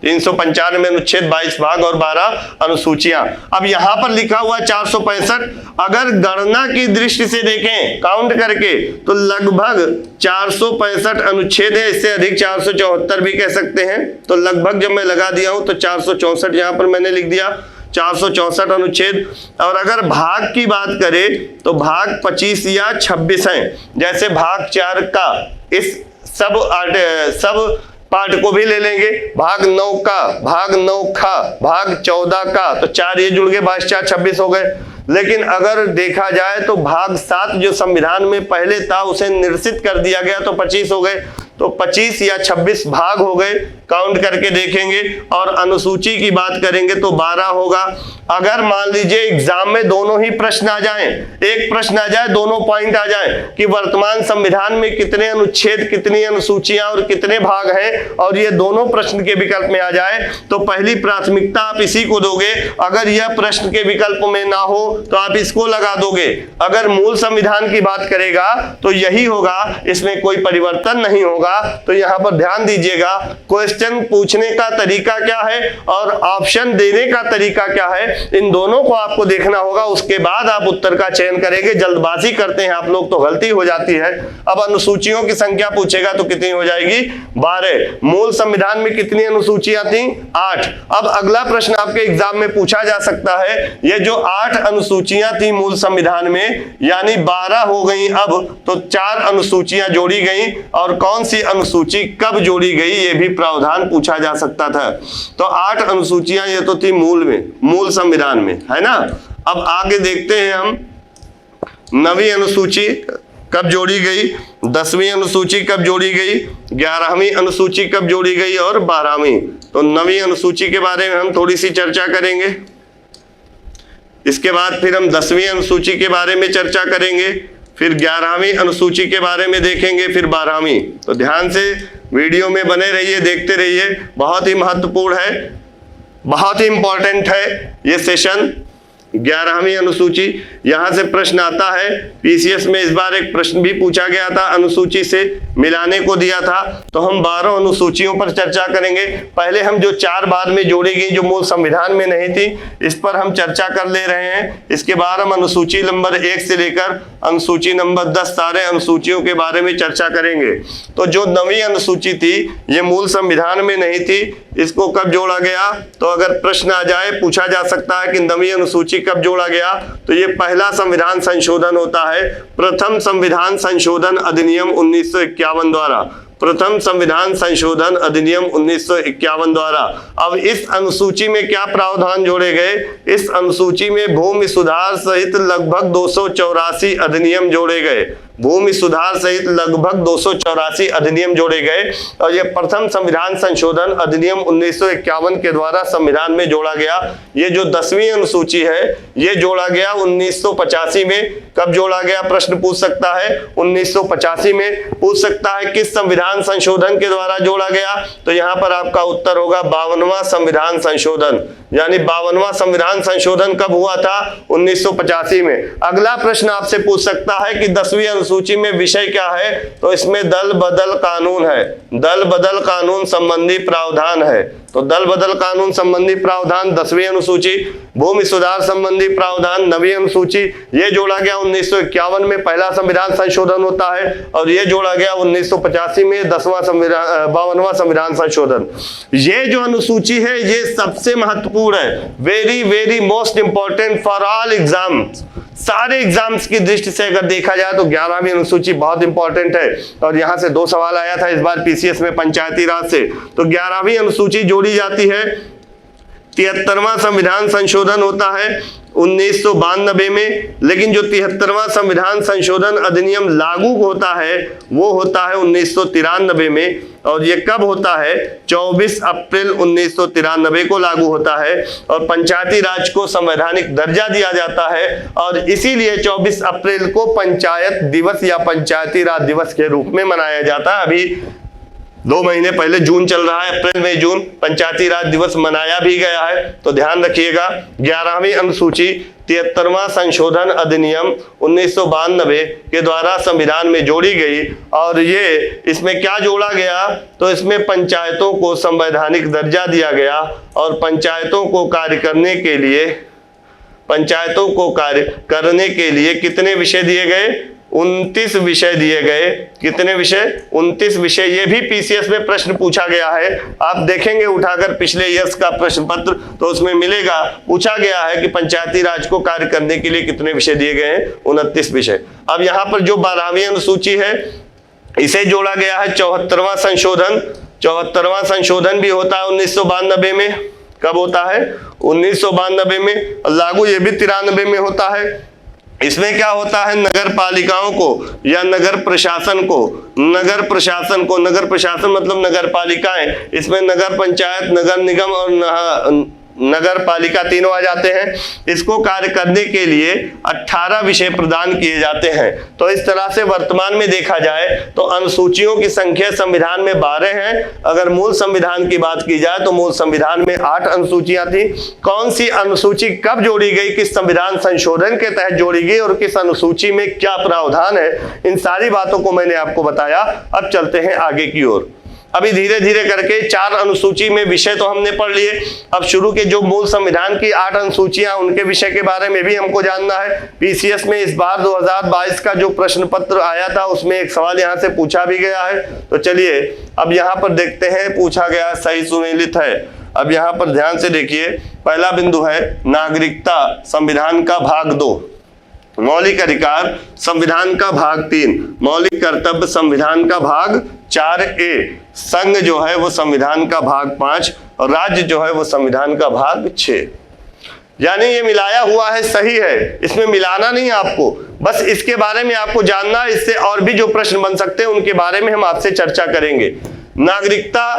395 अनुच्छेद, 22 भाग और 12 अनुसूचियां। अब यहां पर लिखा हुआ 465, अगर गणना की दृष्टि से देखें काउंट करके तो लगभग 465 अनुच्छेद है, इससे अधिक 474 भी कह सकते हैं। तो लगभग जब मैं लगा दिया हूं तो 464 यहां पर मैंने लिख दिया, 464 अनुच्छेद। और अगर भाग की बात करें तो भाग 25 या 26 हैं। जैसे भाग 4 का इस सब पार्ट को भी ले लेंगे, भाग 9 का, भाग 9 का, भाग 14 का, तो 4 ये जुड़ गए, 22 4 26 हो गए। लेकिन अगर देखा जाए तो भाग 7 जो संविधान में पहले था उसे निरसित कर दिया गया, तो 25 हो गए। तो 25 या 26 भाग हो गए, काउंट करके देखेंगे। और अनुसूची की बात करेंगे तो 12 होगा। अगर मान लीजिए एग्जाम में दोनों ही प्रश्न आ जाएं, एक प्रश्न आ जाए, दोनों पॉइंट आ जाए कि वर्तमान संविधान में कितने अनुच्छेद, कितनी अनुसूचियां और कितने भाग हैं, और ये दोनों प्रश्न के विकल्प में आ जाए, तो पहली प्राथमिकता आप इसी को दोगे। अगर यह प्रश्न के विकल्प में ना हो तो आप इसको लगा दोगे। अगर मूल संविधान की बात करेगा तो यही होगा, इसमें कोई परिवर्तन नहीं होगा। तो यहां पर ध्यान दीजिएगा, क्वेश्चन पूछने का तरीका क्या है और ऑप्शन देने का तरीका क्या है, इन दोनों को आपको देखना होगा, उसके बाद आप उत्तर का चयन करेंगे। जल्दबाजी करते हैं आप लोग तो गलती हो जाती है। अब अनुसूचियों की संख्या पूछेगा तो कितनी हो जाएगी? 12। मूल संविधान में कितनी अनुसूचियां थी? 8। अब अगला प्रश्न आपके एग्जाम में पूछा जा सकता है, ये जो 8 अनुसूचियां थी मूल संविधान में, यानी 12 हो गई, अब तो 4 अनुसूचियां जोड़ी गई, और कौन सी अनुसूची कब जोड़ी गई ये भी प्रावधान पूछा जा सकता था। तो 8 अनुसूचियां ये तो थी मूल में, मूल संविधान में, है ना। अब आगे देखते हैं हम, 9वीं अनुसूची कब जोड़ी गई, 10वीं अनुसूची कब जोड़ी गई, 11वीं अनुसूची कब जोड़ी गई और 12वीं। तो 9वीं अनुसूची के बारे में हम थोड़ी सी चर्चा करेंगे, इसके बाद फिर हम 10वीं अनुसूची के बारे में चर्चा करेंगे, फिर 11वीं अनुसूची के बारे में देखेंगे, फिर 12वीं। तो ध्यान से वीडियो में बने रहिए, देखते रहिए, बहुत ही महत्वपूर्ण है, बहुत ही इंपॉर्टेंट है ये सेशन। 11वीं अनुसूची। यहां से प्रश्न आता है, पीसीएस में इस बार एक प्रश्न भी पूछा गया था, अनुसूची से मिलाने को दिया था। तो हम 12 अनुसूचियों पर चर्चा करेंगे। पहले हम जो 4 बाद में जोड़ी गई, जो मूल संविधान में नहीं थी, इस पर हम चर्चा कर ले रहे हैं। इसके बाद हम अनुसूची नंबर 1 से लेकर अनुसूची नंबर 10 सारे अनुसूचियों के बारे में चर्चा करेंगे। तो जो 9वीं अनुसूची थी, ये मूल संविधान में नहीं थी, इसको कब जोड़ा गया? तो अगर प्रश्न आ जाए, पूछा जा सकता है कि 9वीं अनुसूची कब जोड़ा गया, तो ये पहला संविधान संशोधन होता है, प्रथम संविधान संशोधन अधिनियम 1951 द्वारा। प्रथम संविधान संशोधन अधिनियम 1951 द्वारा। अब इस अनुसूची में क्या प्रावधान जोड़े गए? इस अनुसूची में भूमि सुधार सहित लगभग 284 अधिनियम जोड़े गए। भूमि सुधार सहित लगभग 284 अधिनियम जोड़े गए और यह प्रथम संविधान संशोधन अधिनियम 1951 के द्वारा संविधान में जोड़ा गया। ये जो 10वीं अनुसूची है, ये जोड़ा गया 1985 में। कब जोड़ा गया? प्रश्न पूछ सकता है। 1985 में पूछ सकता है किस संविधान संशोधन के द्वारा जोड़ा गया? तो यहाँ पर आपका उत्तर होगा 52वां संविधान संशोधन। यानी 52वां संविधान संशोधन कब हुआ था? 1985 में। अगला प्रश्न आपसे पूछ सकता है कि 10वीं अनुसूची में विषय क्या है? तो इसमें दल बदल कानून है, दल बदल कानून संबंधी प्रावधान है। तो दल बदल कानून संबंधी प्रावधान 10वीं अनुसूची, भूमि सुधार संबंधी प्रावधान 9वीं अनुसूची। ये जोड़ा गया 1951 में, पहला संविधान संशोधन होता है, और ये जोड़ा गया 1985 में, 52वां संविधान संशोधन। ये जो अनुसूची है, ये सबसे महत्वपूर्ण है, very very most important for all exams. सारे एग्जाम्स की दृष्टि से अगर देखा जाए तो 11वीं अनुसूची बहुत इंपॉर्टेंट है। और यहां से 2 सवाल आया था इस बार पीसीएस में पंचायती राज से। तो 11वीं अनुसूची जोड़ी जाती है, 73वां संविधान संशोधन होता है 1992 में, लेकिन जो 73वां संविधान संशोधन अधिनियम लागू होता है वो होता है 1993 में। और ये कब होता है? 24 अप्रैल 1993 को लागू होता है। और पंचायती राज को संवैधानिक दर्जा दिया जाता है और इसीलिए 24 अप्रैल को पंचायत दिवस या पंचायती राज दिवस के रूप में मनाया जाता है। अभी 2 महीने पहले जून चल रहा है, अप्रैल मई जून, पंचायती राज दिवस मनाया भी गया है। तो ध्यान रखिएगा, 11वीं अनुसूची 73वां संशोधन अधिनियम 1992 के द्वारा संविधान में जोड़ी गई। और ये इसमें क्या जोड़ा गया? तो इसमें पंचायतों को संवैधानिक दर्जा दिया गया और पंचायतों को कार्य करने के लिए, पंचायतों को कार्य करने के लिए कितने विषय दिए गए? 29 विषय दिए गए। कितने विषय? 29 विषय। ये भी पीसीएस में प्रश्न पूछा गया है। आप देखेंगे उठाकर पिछले ईयर्स का प्रश्न पत्र, तो उसमें मिलेगा, पूछा गया है कि पंचायती राज को कार्य करने के लिए कितने विषय दिए गए हैं? 29 विषय। अब यहाँ पर जो 12वीं अनुसूची है, इसे जोड़ा गया है 74वां संशोधन। 74वां संशोधन भी होता है 1992 में। कब होता है? 1992 में। लागू ये भी 93 में होता है। इसमें क्या होता है? नगर पालिकाओं को या नगर प्रशासन को, नगर प्रशासन को, नगर प्रशासन मतलब नगर पालिकाएं, इसमें नगर पंचायत, नगर निगम और नगर पालिका तीनों आ जाते हैं। इसको कार्य करने के लिए 18 विषय प्रदान किए जाते हैं। तो इस तरह से वर्तमान में देखा जाए तो अनुसूचियों की संख्या संविधान में 12 है। अगर मूल संविधान की बात की जाए तो मूल संविधान में 8 अनुसूचियां थी। कौन सी अनुसूची कब जोड़ी गई, किस संविधान संशोधन के तहत जोड़ी गई और किस अनुसूची में क्या प्रावधान है, इन सारी बातों को मैंने आपको बताया। अब चलते हैं आगे की ओर। अभी धीरे धीरे करके 4 अनुसूची में विषय तो हमने पढ़ लिए। अब शुरू के जो मूल संविधान की 8 अनुसूचियां, उनके विषय के बारे में भी हमको जानना है। पीसीएस में इस बार 2022 का जो प्रश्न पत्र आया था, उसमें एक सवाल यहां से पूछा भी गया है। तो चलिए अब यहां पर देखते हैं, पूछा गया सही सुमेलित है। अब यहां पर ध्यान से देखिए, पहला बिंदु है नागरिकता, संविधान का भाग 2, मौलिक अधिकार संविधान का भाग 3, मौलिक कर्तव्य संविधान का भाग 4A, संघ जो है वो संविधान का भाग 5 और राज्य जो है वो संविधान का भाग 6। यानी ये मिलाया हुआ है, सही है, इसमें मिलाना नहीं आपको, बस इसके बारे में आपको जानना। इससे और भी जो प्रश्न बन सकते हैं उनके बारे में हम आपसे चर्चा करेंगे। नागरिकता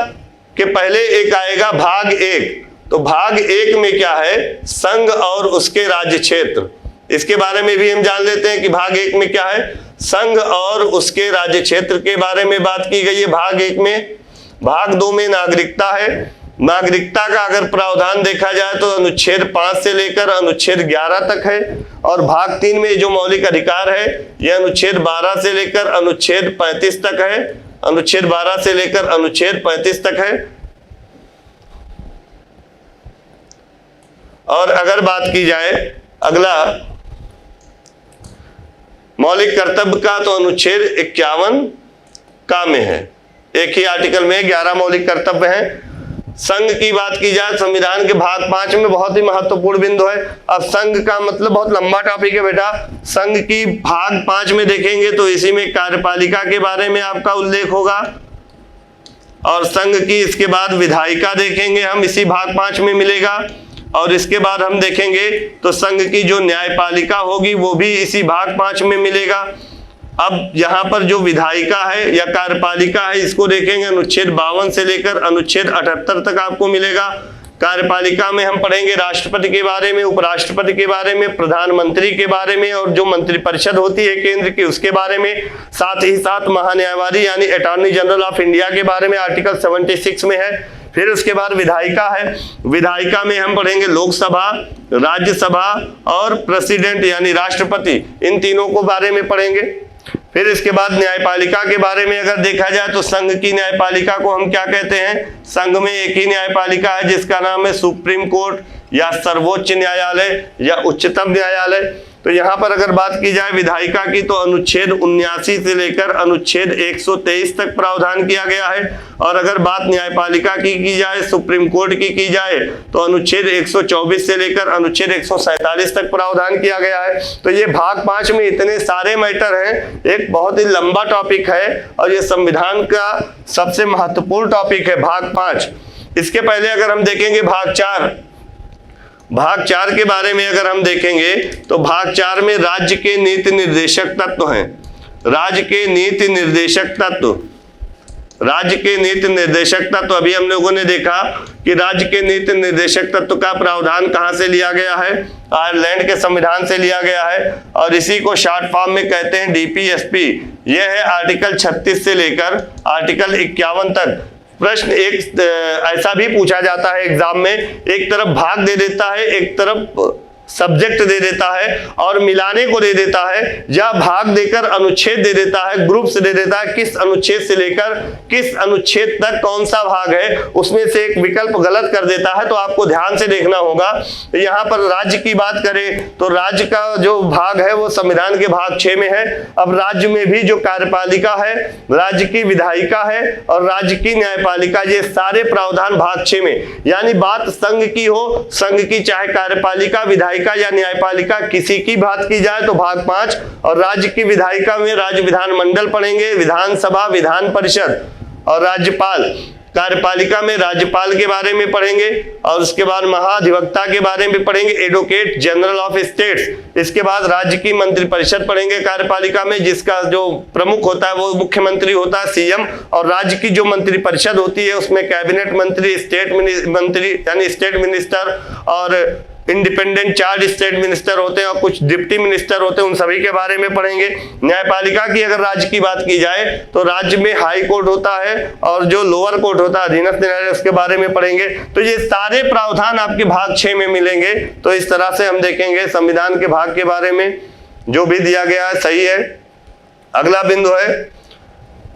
के पहले एक आएगा भाग 1। तो भाग 1 में क्या है? संघ और उसके राज्य क्षेत्र। इसके बारे में भी हम जान लेते हैं कि भाग 1 में क्या है, संघ और उसके राज्य क्षेत्र के बारे में बात की गई है भाग 1 में। भाग 2 में नागरिकता है। नागरिकता का अगर प्रावधान देखा जाए तो अनुच्छेद 5 से लेकर अनुच्छेद 11 तक है, और भाग 3 में जो मौलिक अधिकार है यह अनुच्छेद 12 से लेकर अनुच्छेद 35 तक है, अनुच्छेद 12 से लेकर अनुच्छेद 35 तक है। और अगर बात की जाए अगला मौलिक कर्तव्य का, तो अनुच्छेद 51 का में है, एक ही आर्टिकल में 11 मौलिक कर्तव्य हैं। संघ की बात की जाए संविधान के भाग 5 में बहुत ही महत्वपूर्ण बिंदु है। अब संघ का मतलब बहुत लंबा टॉपिक है बेटा। संघ की भाग 5 में देखेंगे तो इसी में कार्यपालिका के बारे में आपका उल्लेख होगा, और संघ की इसके बाद विधायिका देखेंगे हम, इसी भाग 5 में मिलेगा, और इसके बाद हम देखेंगे तो संघ की जो न्यायपालिका होगी वो भी इसी भाग 5 में मिलेगा। अब यहाँ पर जो विधायिका है या कार्यपालिका है इसको देखेंगे, अनुच्छेद 52 से लेकर अनुच्छेद 78 तक आपको मिलेगा। कार्यपालिका में हम पढ़ेंगे राष्ट्रपति के बारे में, उपराष्ट्रपति के बारे में, प्रधानमंत्री के बारे में, और जो मंत्रिपरिषद होती है केंद्र की उसके बारे में, साथ ही साथ महान्यायवादी यानी अटॉर्नी जनरल ऑफ इंडिया के बारे में आर्टिकल 76 में है। फिर उसके बाद विधायिका है, विधायिका में हम पढ़ेंगे लोकसभा, राज्यसभा और प्रेसिडेंट यानी राष्ट्रपति, इन तीनों को बारे में पढ़ेंगे। फिर इसके बाद न्यायपालिका के बारे में अगर देखा जाए तो संघ की न्यायपालिका को हम क्या कहते हैं, संघ में एक ही न्यायपालिका है जिसका नाम है सुप्रीम कोर्ट या सर्वोच्च न्यायालय या उच्चतम न्यायालय। तो यहाँ पर अगर बात की जाए विधायिका की तो अनुच्छेद 79 से लेकर अनुच्छेद 123 तक प्रावधान किया गया है, और अगर बात न्यायपालिका की जाए, सुप्रीम कोर्ट की जाए तो अनुच्छेद 124 से लेकर अनुच्छेद 147 तक प्रावधान किया गया है। तो ये भाग 5 में इतने सारे मैटर हैं, एक बहुत ही लंबा टॉपिक है और ये संविधान का सबसे महत्वपूर्ण टॉपिक है भाग 5। इसके पहले अगर हम देखेंगे भाग 4 के बारे में अगर हम देखेंगे तो भाग 4 में राज्य के नीति निर्देशक तत्व हैं। राज्य के नीति निर्देशक तत्व, राज्य के नीति निर्देशक तत्व, अभी हम लोगों ने देखा कि राज्य के नीति निर्देशक तत्व का प्रावधान कहां से लिया गया है, आयरलैंड के संविधान से लिया गया है, और इसी को शॉर्ट फॉर्म में कहते हैं डीपीएसपी। यह है आर्टिकल 36 से लेकर आर्टिकल 51 तक। प्रश्न एक ऐसा भी पूछा जाता है एग्जाम में, एक तरफ भाग दे देता है, एक तरफ सब्जेक्ट दे देता है और मिलाने को दे देता है, या भाग देकर अनुच्छेद दे देता है, ग्रुप्स दे देता है, किस अनुच्छेद से लेकर किस अनुच्छेद तक कौन सा भाग है, उसमें से एक विकल्प गलत कर देता है। तो आपको ध्यान से देखना होगा। यहाँ पर राज्य की बात करें तो राज्य का जो भाग है वो संविधान के भाग 6 में है। अब राज्य में भी जो कार्यपालिका है, राज्य की विधायिका है और राज्य की न्यायपालिका, ये सारे प्रावधान भाग 6 में, यानी बात संघ की हो, संघ की चाहे कार्यपालिका, विधायिका या न्यायपालिका किसी की बात की जाए तो भाग 5, और राज्य की विधायिका में राज्य विधानमंडल पढ़ेंगे, विधानसभा, विधान परिषद और राज्यपाल। कार्यपालिका में राज्यपाल के बारे में पढ़ेंगे, और उसके बाद महाधिवक्ता के बारे में पढ़ेंगे, एडवोकेट जनरल ऑफ स्टेट्स। इसके बाद राज्य की मंत्रिपरिषद पढ़ेंगे कार्यपालिका में, जिसका जो प्रमुख होता है वो मुख्यमंत्री होता है, सीएम, और राज्य की जो मंत्रिपरिषद होती है उसमें कैबिनेट मंत्री, स्टेट मंत्री यानी स्टेट मिनिस्टर और इंडिपेंडेंट चार्ज स्टेट मिनिस्टर होते हैं और कुछ डिप्टी मिनिस्टर होते हैं, उन सभी के बारे में पढ़ेंगे। न्यायपालिका की अगर राज्य की बात की जाए तो राज्य में हाई कोर्ट होता है और जो लोअर कोर्ट होता है अधीनस्थ न्यायालय, उसके बारे में पढ़ेंगे। तो ये सारे प्रावधान आपके भाग 6 में मिलेंगे। तो इस तरह से हम देखेंगे संविधान के भाग के बारे में जो भी दिया गया है सही है। अगला बिंदु है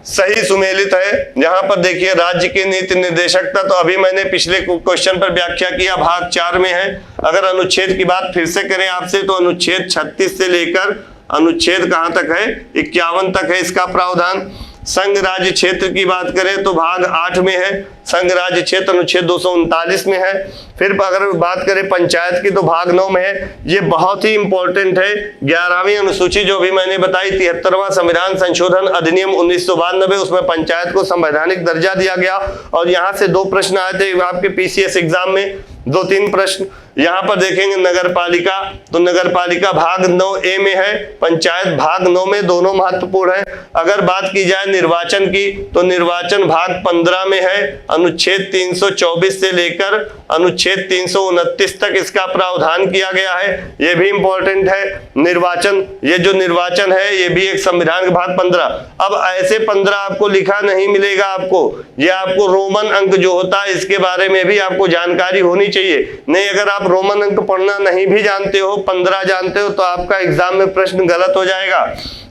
सही सुमेलित है। यहाँ पर देखिए राज्य के नीति निर्देशक तत्व, तो अभी मैंने पिछले क्वेश्चन पर व्याख्या किया, भाग 4 में है। अगर अनुच्छेद की बात फिर से करें आपसे तो अनुच्छेद 36 से लेकर अनुच्छेद कहां तक है, 51 तक है इसका प्रावधान। संघ राज्य क्षेत्र की बात करें तो भाग 8 में है, संघ राज्य क्षेत्र अनुच्छेद 239 में है। फिर अगर बात करें पंचायत की तो भाग 9 में है। ये बहुत ही इंपॉर्टेंट है, 11वीं अनुसूची जो भी मैंने बताई, 73वां संविधान संशोधन अधिनियम 1992, उसमें पंचायत को संवैधानिक दर्जा दिया गया। और यहाँ से 2 प्रश्न आए थे आपके पीसीएस एग्जाम में, 2-3 प्रश्न। यहाँ पर देखेंगे नगर पालिका, तो नगर पालिका भाग 9A में है, पंचायत भाग 9 में, दोनों महत्वपूर्ण है। अगर बात की जाए निर्वाचन की, तो निर्वाचन भाग 15 में है, अनुच्छेद 324 से लेकर अनुच्छेद 329 तक इसका प्रावधान किया गया है। ये भी इंपॉर्टेंट है। निर्वाचन, ये जो निर्वाचन है ये भी एक संविधान का भाग 15। अब ऐसे 15 आपको लिखा नहीं मिलेगा, आपको ये आपको रोमन अंक जो होता है इसके बारे में भी आपको जानकारी होनी चाहिए। नहीं, अगर आप रोमन अंक पढ़ना नहीं भी जानते हो, 15 जानते हो, तो आपका एग्जाम में प्रश्न गलत हो जाएगा।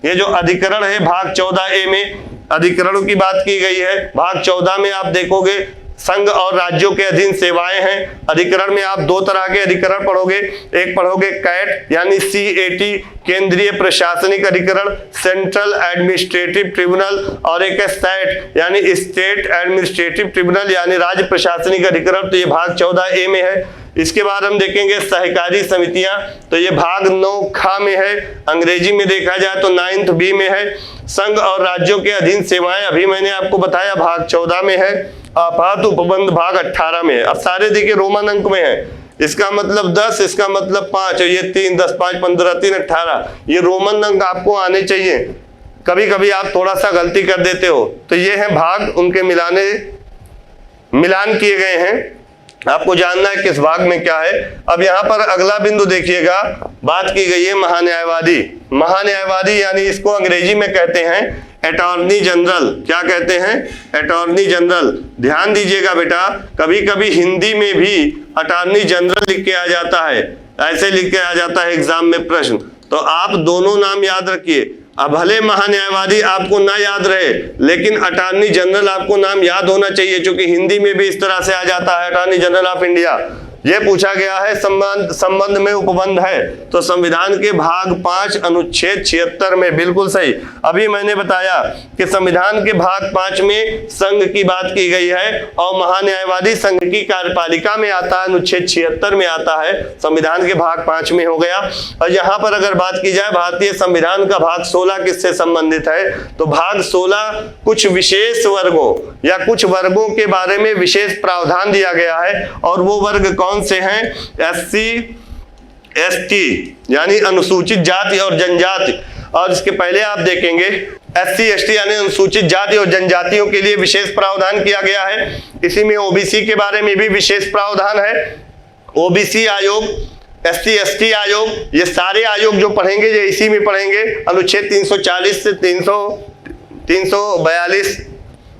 ये जो अधिकरण है भाग 14A में अधिकरणों की बात की गई है। भाग 14 में आप देखोगे संघ और राज्यों के अधीन सेवाएं हैं। अधिकरण में आप दो तरह के अधिकरण पढ़ोगे, एक पढ़ोगे कैट यानी CAT केंद्रीय प्रशासनिक अधिकरण, सेंट्रल एडमिनिस्ट्रेटिव ट्रिब्यूनल, और एक है SAT यानी स्टेट एडमिनिस्ट्रेटिव ट्रिब्यूनल यानी राज्य प्रशासनिक अधिकरण। तो ये भाग 14A में है। इसके बाद हम देखेंगे सहकारी समितियां, तो ये भाग 9 में है। अंग्रेजी में देखा जाए तो 9th B में है। संघ और राज्यों के अधीन सेवाएं अभी मैंने आपको बताया भाग 14 में है। आपात उपबंध भाग 18 में है। अब सारे देखिए रोमन अंक में है। इसका मतलब 10, इसका मतलब 5, और ये 3, 10, 5, 15, 3, 18, ये रोमन अंक आपको आने चाहिए। कभी कभी आप थोड़ा सा गलती कर देते हो। तो ये है भाग, उनके मिलान किए गए हैं। आपको जानना है किस भाग में क्या है। अब यहाँ पर अगला बिंदु देखिएगा, बात की गई है महान्यायवादी। महान्यायवादी यानी इसको अंग्रेजी में कहते हैं अटॉर्नी जनरल। क्या कहते हैं? Attorney general. ध्यान दीजिएगा बेटा, कभी कभी हिंदी में भी अटॉर्नी जनरल लिख के आ जाता है, ऐसे लिख के आ जाता है एग्जाम में प्रश्न। तो आप दोनों नाम याद रखिए। अब भले महान्यायवादी आपको ना याद रहे, लेकिन अटॉर्नी जनरल आपको नाम याद होना चाहिए, क्योंकि हिंदी में भी इस तरह से आ जाता है अटॉर्नी जनरल ऑफ इंडिया। ये पूछा गया है संबंध में उपबंध है, तो संविधान के भाग 5 अनुच्छेद 76 में, बिल्कुल सही। अभी मैंने बताया कि संविधान के भाग 5 में संघ की बात की गई है और महान्यायवादी संघ की कार्यपालिका में आता है, अनुच्छेद 76 में आता है, संविधान के भाग 5 में हो गया। और यहाँ पर अगर बात की जाए भारतीय संविधान का भाग 16 किससे संबंधित है, तो भाग 16 कुछ विशेष वर्गों या कुछ वर्गों के बारे में विशेष प्रावधान दिया गया है। और वो वर्ग कौन से हैं? SC ST यानी अनुसूचित जाति और जनजाति। और इसके पहले आप देखेंगे SC ST यानी अनुसूचित जाति और जनजातियों के लिए विशेष प्रावधान किया गया है। इसी में OBC के बारे में भी विशेष प्रावधान है। OBC आयोग, SC ST आयोग, ये सारे आयोग जो पढ़ेंगे ये इसी में पढ़ेंगे। अनुच्छेद 340 से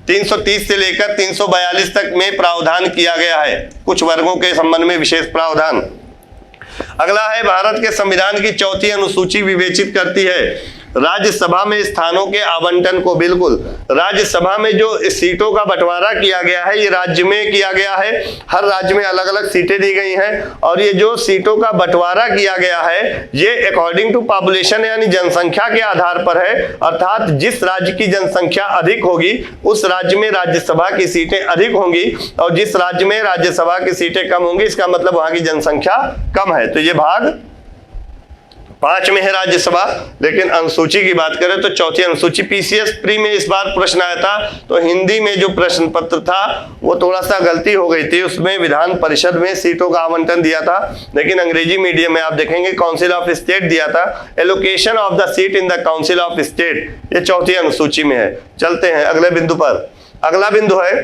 330 से लेकर 342 तक में प्रावधान किया गया है, कुछ वर्गों के संबंध में विशेष प्रावधान। अगला है भारत के संविधान की 4थी अनुसूची विवेचित करती है राज्यसभा में स्थानों के आवंटन को। बिल्कुल, राज्यसभा में जो सीटों का बंटवारा किया गया है ये राज्य में किया गया है। हर राज्य में अलग अलग सीटें दी गई हैं, और ये जो सीटों का बंटवारा किया गया है ये अकॉर्डिंग टू पॉपुलेशन यानी जनसंख्या के आधार पर है। अर्थात जिस राज्य की जनसंख्या अधिक होगी उस राज्य में राज्यसभा की सीटें अधिक होंगी, और जिस राज्य में राज्यसभा की सीटें कम होंगी इसका मतलब वहां की जनसंख्या कम है। तो ये भाग 5 में है राज्यसभा। लेकिन अनुसूची की बात करें तो 4थी अनुसूची। PCS प्री में इस बार प्रश्न आया था, तो हिंदी में जो प्रश्न पत्र था वो थोड़ा सा गलती हो गई थी, उसमें विधान परिषद में सीटों का आवंटन दिया था, लेकिन अंग्रेजी मीडियम में आप देखेंगे काउंसिल ऑफ स्टेट दिया था, allocation of the seat in the council of state. ये 4थी अनुसूची में है। चलते हैं अगले बिंदु पर। अगला बिंदु है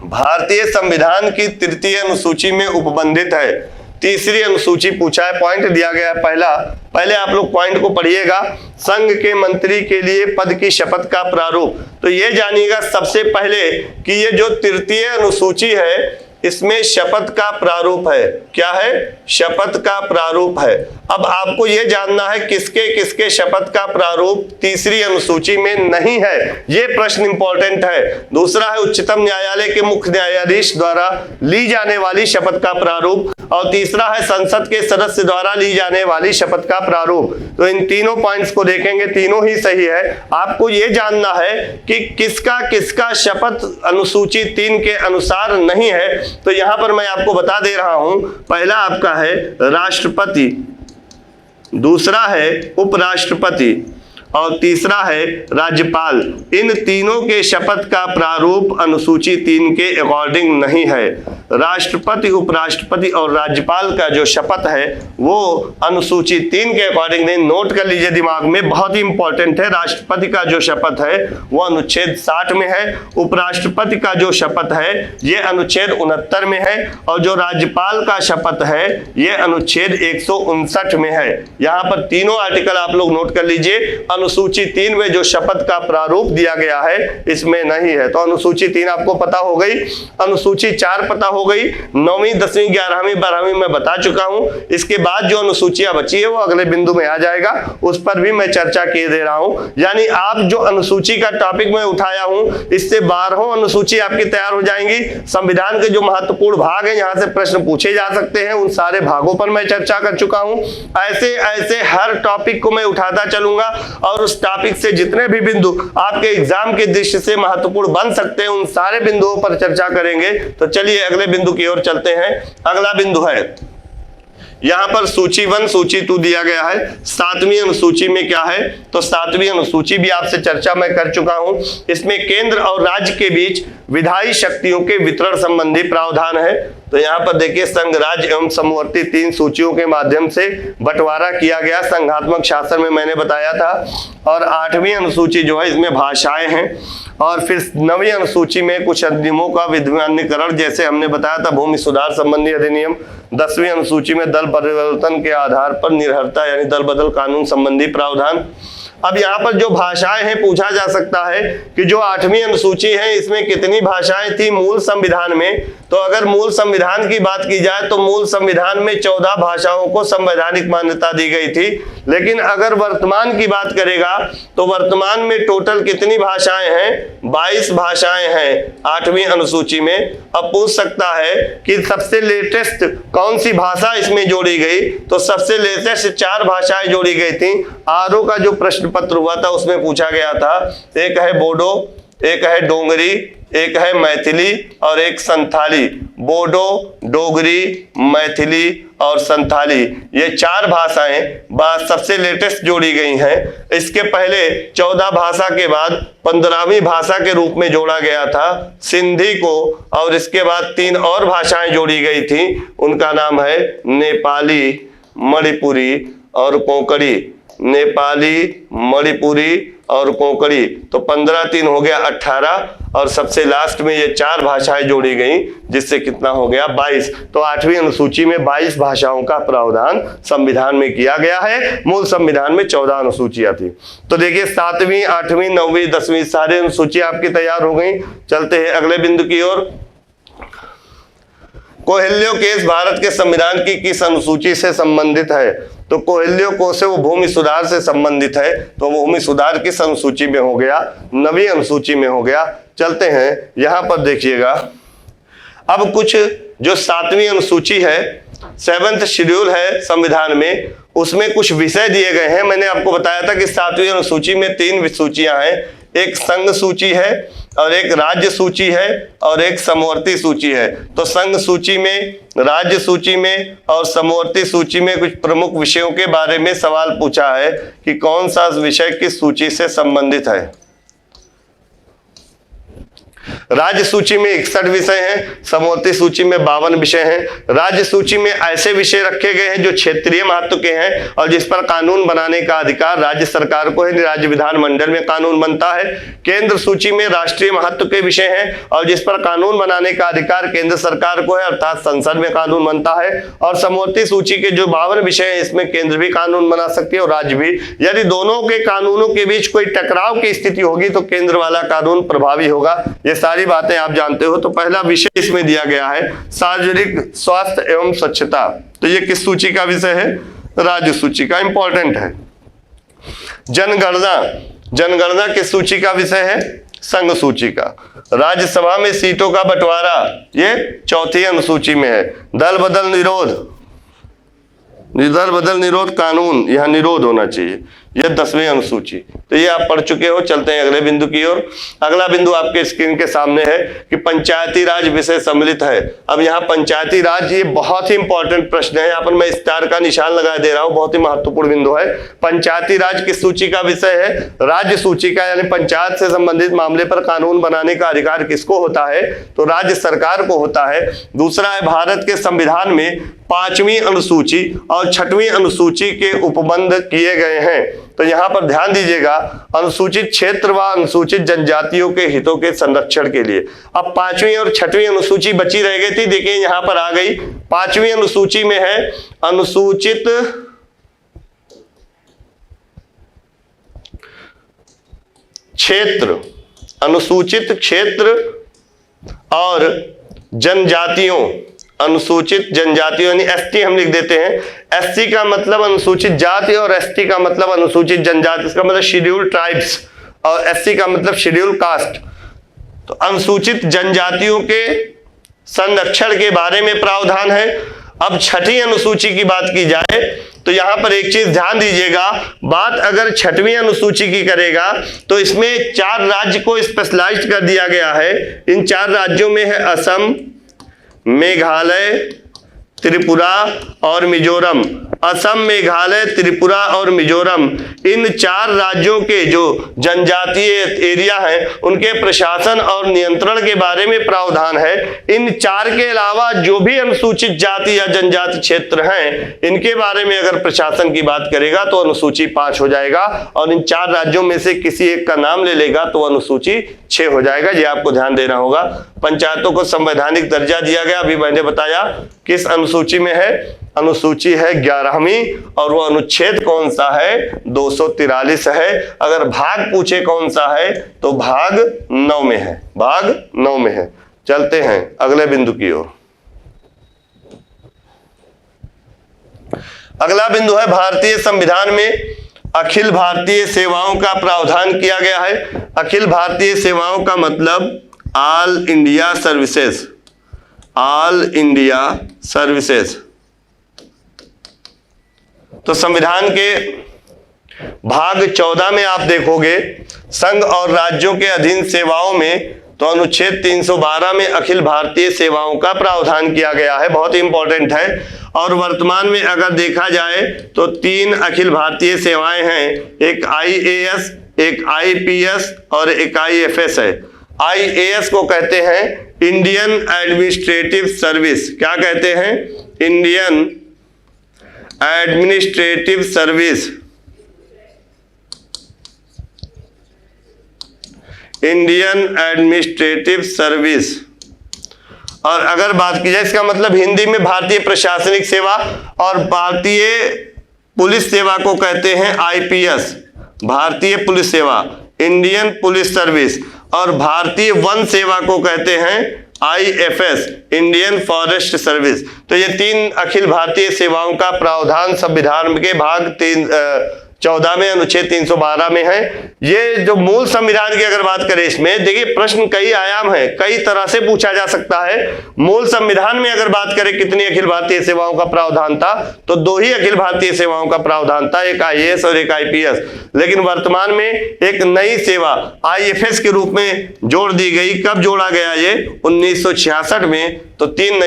भारतीय संविधान की 3य अनुसूची में उपबंधित है 3री अनुसूची पूछा है, पॉइंट दिया गया है। पहले आप लोग पॉइंट को पढ़िएगा। संघ के मंत्री के लिए पद की शपथ का प्रारूप। तो ये जानिएगा सबसे पहले कि ये जो 3य अनुसूची है इसमें शपथ का प्रारूप है। क्या है? शपथ का प्रारूप है। अब आपको यह जानना है किसके किसके शपथ का प्रारूप 3री अनुसूची में नहीं है, यह प्रश्न इंपॉर्टेंट है। दूसरा है उच्चतम न्यायालय के मुख्य न्यायाधीश द्वारा ली जाने वाली शपथ का प्रारूप, और तीसरा है संसद के सदस्य द्वारा ली जाने वाली शपथ का प्रारूप। तो इन तीनों पॉइंट्स को देखेंगे, तीनों ही सही है। आपको यह जानना है कि किसका किसका शपथ अनुसूची 3 के अनुसार नहीं है। तो यहां पर मैं आपको बता दे रहा हूं, पहला आपका है राष्ट्रपति, दूसरा है उपराष्ट्रपति और तीसरा है राज्यपाल। इन तीनों के शपथ का प्रारूप अनुसूची 3 के अकॉर्डिंग नहीं है। राष्ट्रपति, उपराष्ट्रपति और राज्यपाल का जो शपथ है वो अनुसूची 3 के अकॉर्डिंग नोट कर लीजिए दिमाग में, बहुत ही इंपॉर्टेंट है। राष्ट्रपति का जो शपथ है वो अनुच्छेद 60 में है, उपराष्ट्रपति का जो शपथ है ये अनुच्छेद 69 में है, और जो राज्यपाल का शपथ है ये अनुच्छेद 159 में है। यहाँ पर तीनों आर्टिकल आप लोग नोट कर लीजिए। अनुसूची 3 में जो शपथ का प्रारूप दिया गया है इसमें नहीं है, तो अनुसूची 3 आपको पता हो गई। अनुसूची 4 पता हो गई, 9वीं 10वीं 11वीं 12वीं मैं बता चुका हूं। इसके बाद जो अनुसूचियां बची है वो अगले बिंदु में आ जाएगा, उस पर भी मैं चर्चा किए दे रहा हूं। यानी आप जो अनुसूची का टॉपिक मैं उठाया हूं इससे 12 अनुसूची आपकी तैयार हो जाएंगी। संविधान के जो महत्वपूर्ण भाग है यहाँ से प्रश्न पूछे जा सकते हैं, उन सारे भागों पर मैं चर्चा कर चुका हूं। ऐसे ऐसे हर टॉपिक को मैं उठाता चलूंगा और उस टॉपिक से जितने भी बिंदु आपके एग्जाम के दृष्टि से महत्वपूर्ण बन सकते हैं उन सारे बिंदुओं पर चर्चा करेंगे। तो चलिए अगले बिंदु की ओर चलते हैं। अगला बिंदु है यहां पर सूची 1 सूची 2 दिया गया है। 7वीं अनुसूची में क्या है, तो 7वीं अनुसूची भी आपसे चर्चा मैं कर चुका हूं। इसमें केंद्र और राज्य के बीच विधायी शक्तियों के वितरण संबंधी प्रावधान है। तो यहाँ पर देखिए संघ, राज्य एवं समवर्ती 3 सूचियों के माध्यम से बंटवारा किया गया, संघात्मक शासन में मैंने बताया था। और 8वीं अनुसूची जो है इसमें भाषाएं हैं। और फिर 9वीं अनुसूची में कुछ अधिनियमों का विधिमान्यकरण, जैसे हमने बताया था भूमि सुधार संबंधी अधिनियम। 10वीं अनुसूची में दल परिवर्तन के आधार पर निर्भरता यानी दल बदल कानून संबंधी प्रावधान। अब यहाँ पर जो भाषाएं हैं पूछा जा सकता है कि जो 8वीं अनुसूची है इसमें कितनी भाषाएं थी मूल संविधान में। तो अगर मूल संविधान की बात की जाए तो मूल संविधान में 14 भाषाओं को संवैधानिक मान्यता दी गई थी। लेकिन अगर वर्तमान की बात करेगा तो वर्तमान में टोटल कितनी भाषाएं हैं, 22 भाषाएं हैं 8वीं अनुसूची में। अब पूछ सकता है कि सबसे लेटेस्ट कौन सी भाषा इसमें जोड़ी गई, तो सबसे लेटेस्ट 4 भाषाएं जोड़ी गई थी। आरओ का जो प्रश्न पत्र हुआ था उसमें पूछा गया था, एक है बोडो, एक है डोगरी, एक है मैथिली और एक संथाली। बोडो, डोगरी, मैथिली और संथाली, ये 4 भाषाएं सबसे लेटेस्ट जोड़ी गई हैं। इसके पहले 14 भाषा के बाद 15वीं भाषा के रूप में जोड़ा गया था सिंधी को, और इसके बाद 3 और भाषाएं जोड़ी गई थी, उनका नाम है नेपाली, मणिपुरी और कोंकणी। नेपाली, मणिपुरी और कोंकणी, तो 15 3 हो गया 18, और सबसे लास्ट में ये 4 भाषाएं जोड़ी गई जिससे कितना हो गया 22। तो 8वीं अनुसूची में 22 भाषाओं का प्रावधान संविधान में किया गया है। मूल संविधान में 14 अनुसूचियां थी। तो देखिए 7वीं, 8वीं, 9वीं, 10वीं सारे अनुसूचियां आपकी तैयार हो गई। चलते हैं अगले बिंदु की ओर। कोहेल्यो केस भारत के संविधान की किस अनुसूची से संबंधित है, तो कोहेल्यो कोस से वो भूमि सुधार से संबंधित है, तो भूमि सुधार किस अनुसूची में हो गया, 9वीं अनुसूची में हो गया। चलते हैं यहां पर देखिएगा। अब कुछ जो 7वीं अनुसूची है, 7th शेड्यूल है संविधान में, उसमें कुछ विषय दिए गए हैं। मैंने आपको बताया था कि 7वीं अनुसूची में 3 सूचियां हैं, एक संघ सूची है और एक राज्य सूची है और एक समवर्ती सूची है। तो संघ सूची में, राज्य सूची में और समवर्ती सूची में कुछ प्रमुख विषयों के बारे में सवाल पूछा है कि कौन सा विषय किस सूची से संबंधित है। राज्य सूची में 61 विषय हैं, समवर्ती सूची में 52 विषय हैं। राज्य सूची में ऐसे विषय रखे गए हैं जो क्षेत्रीय महत्व के हैं और जिस पर कानून बनाने का अधिकार राज्य सरकार को है, राज्य विधानमंडल में कानून बनता है। केंद्र सूची में राष्ट्रीय महत्व के विषय हैं और जिस पर कानून बनाने का अधिकार केंद्र सरकार को है, अर्थात संसद में कानून बनता है। और समवर्ती सूची के जो 52 विषय हैं, इसमें केंद्र भी कानून बना सकती है और राज्य भी। यदि दोनों के कानूनों के बीच कोई टकराव की स्थिति होगी तो केंद्र वाला कानून प्रभावी होगा। ये सारी बातें आप जानते हो। तो पहला विषय इसमें दिया गया है सार्वजनिक स्वास्थ्य एवं स्वच्छता। तो ये किस सूची का विषय है, राज्य सूची का, इंपॉर्टेंट है। जनगणना, जनगणना किस सूची का विषय है, संघ सूची का। राज्यसभा में सीटों का बंटवारा, ये 4थी अनुसूची में है। दल बदल निरोध, दल बदल निरोध कानून, यहां निरोध होना चाहिए, यह 10वीं अनुसूची। तो ये आप पढ़ चुके हो। चलते हैं अगले बिंदु की ओर। अगला बिंदु आपके स्क्रीन के सामने है कि पंचायती राज विषय सम्मिलित है। अब यहाँ पंचायती राज, ये बहुत ही इंपॉर्टेंट प्रश्न है। यहाँ पर मैं स्टार का निशान लगा दे रहा हूँ, बहुत ही महत्वपूर्ण बिंदु है। पंचायती राज किस सूची का विषय है? राज्य सूची का, यानी पंचायत से संबंधित मामले पर कानून बनाने का अधिकार किसको होता है? तो राज्य सरकार को होता है। दूसरा है, भारत के संविधान में 5वीं अनुसूची और 6वीं अनुसूची के उपबंध किए गए हैं। तो यहां पर ध्यान दीजिएगा, अनुसूचित क्षेत्र व अनुसूचित जनजातियों के हितों के संरक्षण के लिए। अब 5वीं और 6वीं अनुसूची बची रह गई थी, देखिए यहां पर आ गई। 5वीं अनुसूची में है अनुसूचित क्षेत्र, अनुसूचित क्षेत्र और जनजातियों, अनुसूचित जनजातियों यानी एसटी हम लिख देते हैं। एससी का मतलब अनुसूचित जाति और एसटी का मतलब अनुसूचित जनजाति, इसका मतलब शेड्यूल्ड ट्राइब्स, और एससी का मतलब शेड्यूल्ड कास्ट। तो अनुसूचित जनजातियों के संरक्षण के बारे में प्रावधान है। अब 6वीं अनुसूची की बात की जाए तो यहां पर एक चीज ध्यान दीजिएगा, बात अगर 6वीं अनुसूची की करेगा तो इसमें 4 राज्य को स्पेशलाइज्ड कर दिया गया है। इन 4 राज्यों में है असम, मेघालय, त्रिपुरा और मिजोरम। असम, मेघालय, त्रिपुरा और मिजोरम, इन 4 राज्यों के जो जनजातीय एरिया हैं उनके प्रशासन और नियंत्रण के बारे में प्रावधान है। इन 4 के अलावा जो भी अनुसूचित जाति या जनजाति क्षेत्र हैं इनके बारे में अगर प्रशासन की बात करेगा तो अनुसूची 5 हो जाएगा, और इन 4 राज्यों में से किसी एक का नाम ले लेगा तो अनुसूची 6 हो जाएगा। ये आपको ध्यान देना होगा। पंचायतों को संवैधानिक दर्जा दिया गया, अभी मैंने बताया किस अनुसूची में है। अनुसूची है 11वीं, और वो अनुच्छेद कौन सा है? 243 है। अगर भाग पूछे कौन सा है तो भाग 9 में है, भाग 9 में है। चलते हैं अगले बिंदु की ओर। अगला बिंदु है, भारतीय संविधान में अखिल भारतीय सेवाओं का प्रावधान किया गया है। अखिल भारतीय सेवाओं का मतलब all India services, all India services. तो संविधान के भाग 14 में आप देखोगे संघ और राज्यों के अधीन सेवाओं में, तो अनुच्छेद 312 में अखिल भारतीय सेवाओं का प्रावधान किया गया है, बहुत इंपॉर्टेंट है। और वर्तमान में अगर देखा जाए तो 3 अखिल भारतीय सेवाएं हैं, एक IAS, एक IPS और एक IFS है। IAS को कहते हैं इंडियन एडमिनिस्ट्रेटिव सर्विस। क्या कहते हैं? Indian administrative service, Indian administrative service. और अगर बात की जाए, इसका मतलब हिंदी में भारतीय प्रशासनिक सेवा, और भारतीय पुलिस सेवा को कहते हैं IPS, भारतीय पुलिस सेवा, इंडियन पुलिस सर्विस। और भारतीय वन सेवा को कहते हैं IFS, इंडियन फॉरेस्ट सर्विस। तो ये 3 अखिल भारतीय सेवाओं का प्रावधान संविधान के भाग 14 में अनुच्छेद 312 में है। ये जो मूल संविधान की अगर बात करें, इसमें देखिए प्रश्न कई आयाम है, कई तरह से पूछा जा सकता है। मूल संविधान में अगर बात करें कितनी अखिल भारतीय सेवाओं का प्रावधान था, तो 2 ही अखिल भारतीय सेवाओं का प्रावधान था, एक IAS और एक IPS। लेकिन वर्तमान में एक नई सेवा IFS के रूप में जोड़ दी गई। कब जोड़ा गया? ये 1966 में। तो 3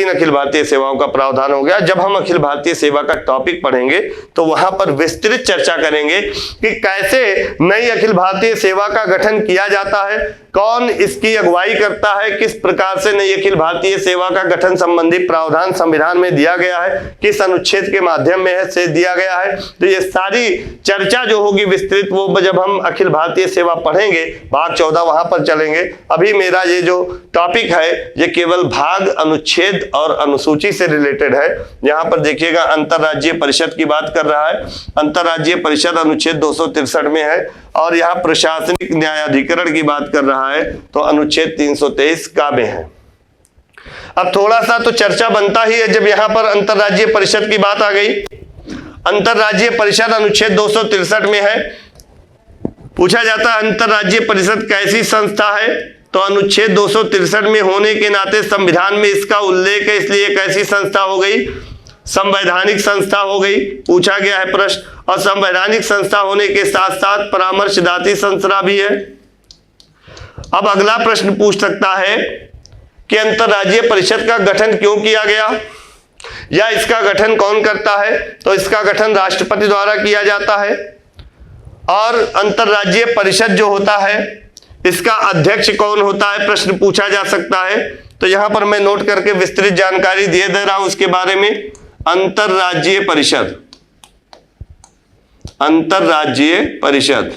अखिल भारतीय सेवाओं का प्रावधान हो गया। जब हम अखिल भारतीय सेवा का टॉपिक पढ़ेंगे तो वहां पर विस्तृत चर्चा करेंगे कि कैसे नई अखिल भारतीय सेवा का गठन किया जाता है, कौन इसकी अगुवाई करता है, किस प्रकार से नई अखिल भारतीय सेवा का गठन संबंधी प्रावधान संविधान में दिया गया है, किस अनुच्छेद के माध्यम में से दिया गया है। तो ये सारी चर्चा जो होगी विस्तृत, वो जब हम अखिल भारतीय सेवा पढ़ेंगे भाग 14 वहां पर चलेंगे। अभी मेरा ये जो टॉपिक है ये केवल भाग, अनुच्छेद और अनुसूची से रिलेटेड है। यहाँ पर देखिएगा अंतरराज्यीय परिषद की बात कर रहा है। अंतरराज्यीय परिषद अनुच्छेद 263 में है, और यहाँ प्रशासनिक न्यायाधिकरण की बात कर रहा है तो अनुच्छेद 323 का में है। अब थोड़ा सा तो चर्चा बनता ही है जब यहाँ पर अंतरराज्यीय परिषद की बात आ गई। अंतरराज्यीय परिषद अनुच्छेद 263 में है। पूछा जाता है अंतरराज्यीय परिषद कैसी संस्था है, तो अनुच्छेद 263 में होने के नाते संविधान में इसका उल्लेख है, इसलिए एक ऐसी संस्था हो गई, संवैधानिक संस्था हो गई। पूछा गया है प्रश्न। और संवैधानिक संस्था होने के साथ साथ परामर्शदात्री संस्था भी है। अब अगला प्रश्न पूछ सकता है कि अंतरराज्यीय परिषद का गठन क्यों किया गया, या इसका गठन कौन करता है? तो इसका गठन राष्ट्रपति द्वारा किया जाता है। और अंतरराज्यीय परिषद जो होता है इसका अध्यक्ष कौन होता है, प्रश्न पूछा जा सकता है। तो यहां पर मैं नोट करके विस्तृत जानकारी दे रहा हूं उसके बारे में। अंतरराज्यीय परिषद, अंतरराज्यीय परिषद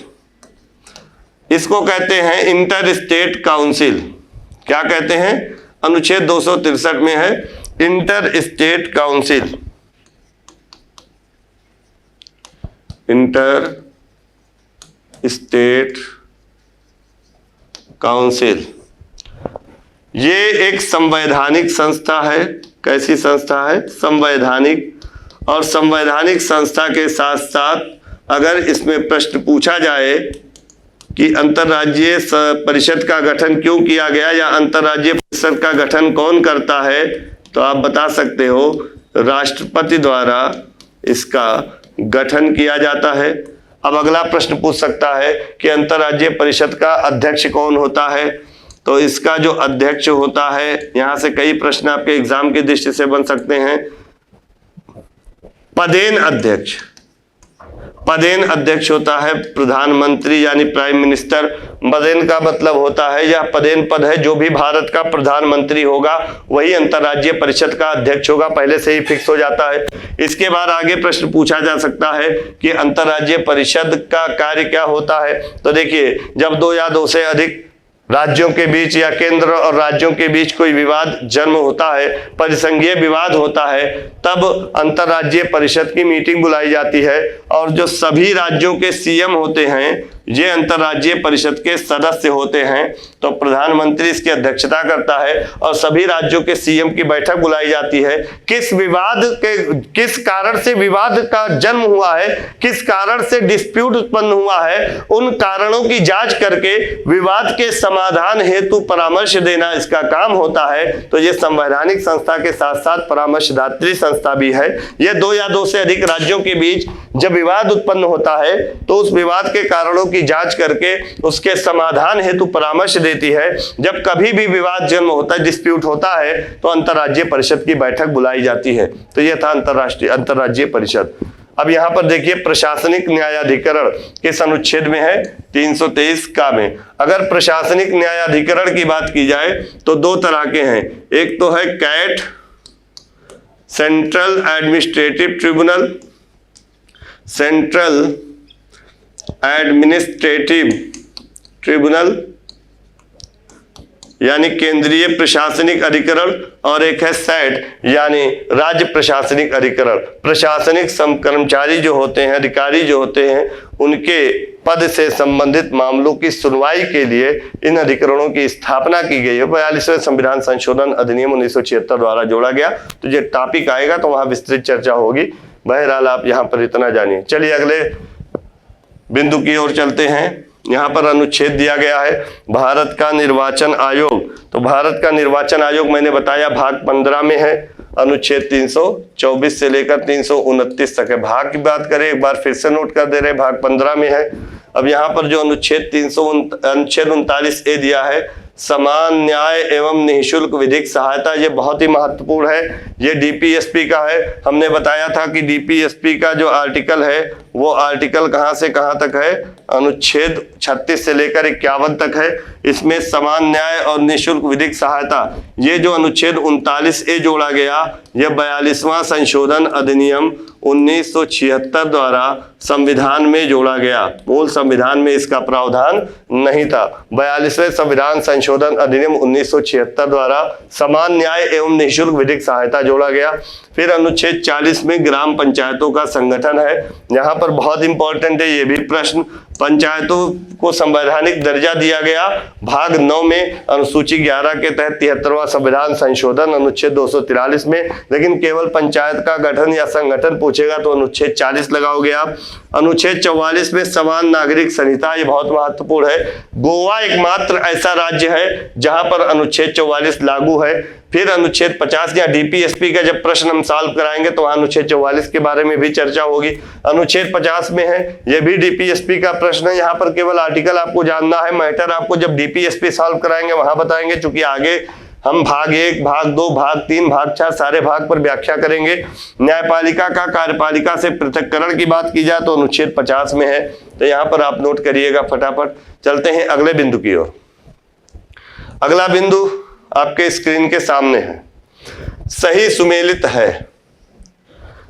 इसको कहते हैं इंटर स्टेट काउंसिल। क्या कहते हैं? अनुच्छेद 263 में है inter state council, inter state council. ये एक संवैधानिक संस्था है। कैसी संस्था है? संवैधानिक। और संवैधानिक संस्था के साथ साथ अगर इसमें प्रश्न पूछा जाए कि अंतरराज्यीय परिषद का गठन क्यों किया गया या अंतरराज्यीय परिषद का गठन कौन करता है, तो आप बता सकते हो राष्ट्रपति द्वारा इसका गठन किया जाता है। अब अगला प्रश्न पूछ सकता है कि अंतरराज्यीय परिषद का अध्यक्ष कौन होता है, तो इसका जो अध्यक्ष होता है, यहां से कई प्रश्न आपके एग्जाम की दृष्टि से बन सकते हैं। पदेन अध्यक्ष, पदेन अध्यक्ष होता है प्रधानमंत्री यानी प्राइम मिनिस्टर। पदेन का मतलब होता है, यह पदेन पद है, जो भी भारत का प्रधानमंत्री होगा वही अंतरराज्यीय परिषद का अध्यक्ष होगा, पहले से ही फिक्स हो जाता है। इसके बाद आगे प्रश्न पूछा जा सकता है कि अंतरराज्यीय परिषद का कार्य क्या होता है। तो देखिए, जब दो या दो से अधिक राज्यों के बीच या केंद्र और राज्यों के बीच कोई विवाद जन्म होता है, परिसंघीय विवाद होता है, तब अंतरराज्यीय परिषद की मीटिंग बुलाई जाती है। और जो सभी राज्यों के सीएम होते हैं ये अंतरराज्यीय परिषद के सदस्य होते हैं। तो प्रधानमंत्री इसकी अध्यक्षता करता है और सभी राज्यों के सीएम की बैठक बुलाई जाती है। किस विवाद के, किस कारण से विवाद का जन्म हुआ है, किस कारण से डिस्प्यूट उत्पन्न हुआ है, उन कारणों की जांच करके विवाद के समाधान हेतु परामर्श देना इसका काम होता है। तो ये संवैधानिक संस्था के साथ साथ परामर्शदात्री संस्था भी है। ये दो या दो से अधिक राज्यों के बीच जब विवाद उत्पन्न होता है तो उस विवाद के कारणों की जांच करके उसके समाधान हेतु परामर्श देती है। जब कभी भी विवाद जन्म होता है, डिस्प्यूट होता है, तो अंतरराज्यीय परिषद की बैठक बुलाई जाती है। तो यह था अंतरराज्यीय परिषद। अब यहां पर देखिए, प्रशासनिक न्यायाधिकरण किस अनुच्छेद में है? 323 का में। अगर प्रशासनिक न्यायाधिकरण की बात की जाए तो दो तरह के हैं। एक तो है CAT, central administrative tribunal, central administrative tribunal यानी केंद्रीय प्रशासनिक अधिकरण, और एक है सैट यानी राज्य प्रशासनिक अधिकरण। प्रशासनिक कर्मचारी जो होते हैं, अधिकारी जो होते हैं, उनके पद से संबंधित मामलों की सुनवाई के लिए इन अधिकरणों की स्थापना की गई है। 42वें संविधान संशोधन अधिनियम 1976 द्वारा जोड़ा गया। तो ये टॉपिक आएगा तो वहां विस्तृत चर्चा होगी। बहरहाल आप यहां पर इतना जानिए। चलिए अगले बिंदु की ओर चलते हैं। यहाँ पर अनुच्छेद दिया गया है भारत का निर्वाचन आयोग। तो भारत का निर्वाचन आयोग मैंने बताया भाग 15 में है। अनुच्छेद 324 से लेकर 329 तक है। भाग की बात करें, एक बार फिर से नोट कर दे रहे, भाग 15 में है। अब यहाँ पर जो अनुच्छेद 39A दिया है, समान न्याय एवं निःशुल्क विधिक सहायता, ये बहुत ही महत्वपूर्ण है। ये डीपीएसपी का है। हमने बताया था कि डीपीएसपी का जो आर्टिकल है वो आर्टिकल कहां से कहां तक है? अनुच्छेद 36 से लेकर 51 तक है। इसमें समान न्याय और निःशुल्क विधिक सहायता, ये जो अनुच्छेद 39A जोड़ा गया, यह 42वां संशोधन अधिनियम 1976 द्वारा संविधान में जोड़ा गया। मूल संविधान में इसका प्रावधान नहीं था। 42वें संविधान संशोधन अधिनियम 1976 द्वारा समान न्याय एवं निःशुल्क विधिक सहायता जोड़ा गया। फिर अनुच्छेद 40 में ग्राम पंचायतों का संगठन है। यहाँ पर बहुत इंपॉर्टेंट है ये भी प्रश्न। पंचायतों को संवैधानिक दर्जा दिया गया। भाग 9 में अनुसूची 11 के तहत 73वां संविधान संशोधन अनुच्छेद 243 में। लेकिन केवल पंचायत का गठन या संगठन पूछेगा तो अनुच्छेद 40 लगाओगे आप। अनुच्छेद 44 में समान नागरिक संहिता, ये बहुत महत्वपूर्ण है। गोवा एकमात्र ऐसा राज्य है जहां पर अनुच्छेद 44 लागू है। फिर अनुच्छेद 50 या डीपीएसपी का जब प्रश्न हम सॉल्व कराएंगे तो वहां अनुच्छेद 44 के बारे में भी चर्चा होगी। अनुच्छेद 50 में है, यह भी डीपीएसपी का प्रश्न है। यहाँ पर केवल आर्टिकल आपको जानना है, मैटर आपको जब डीपीएसपी सॉल्व कराएंगे वहां बताएंगे, चूंकि आगे हम भाग 1, भाग 2, भाग 3, भाग 4 सारे भाग पर व्याख्या करेंगे। न्यायपालिका का कार्यपालिका से पृथक्करण की बात की जाए तो अनुच्छेद 50 में है, तो यहाँ पर आप नोट करिएगा फटाफट। चलते हैं अगले बिंदु की ओर। अगला बिंदु आपके स्क्रीन के सामने है, सही सुमेलित है।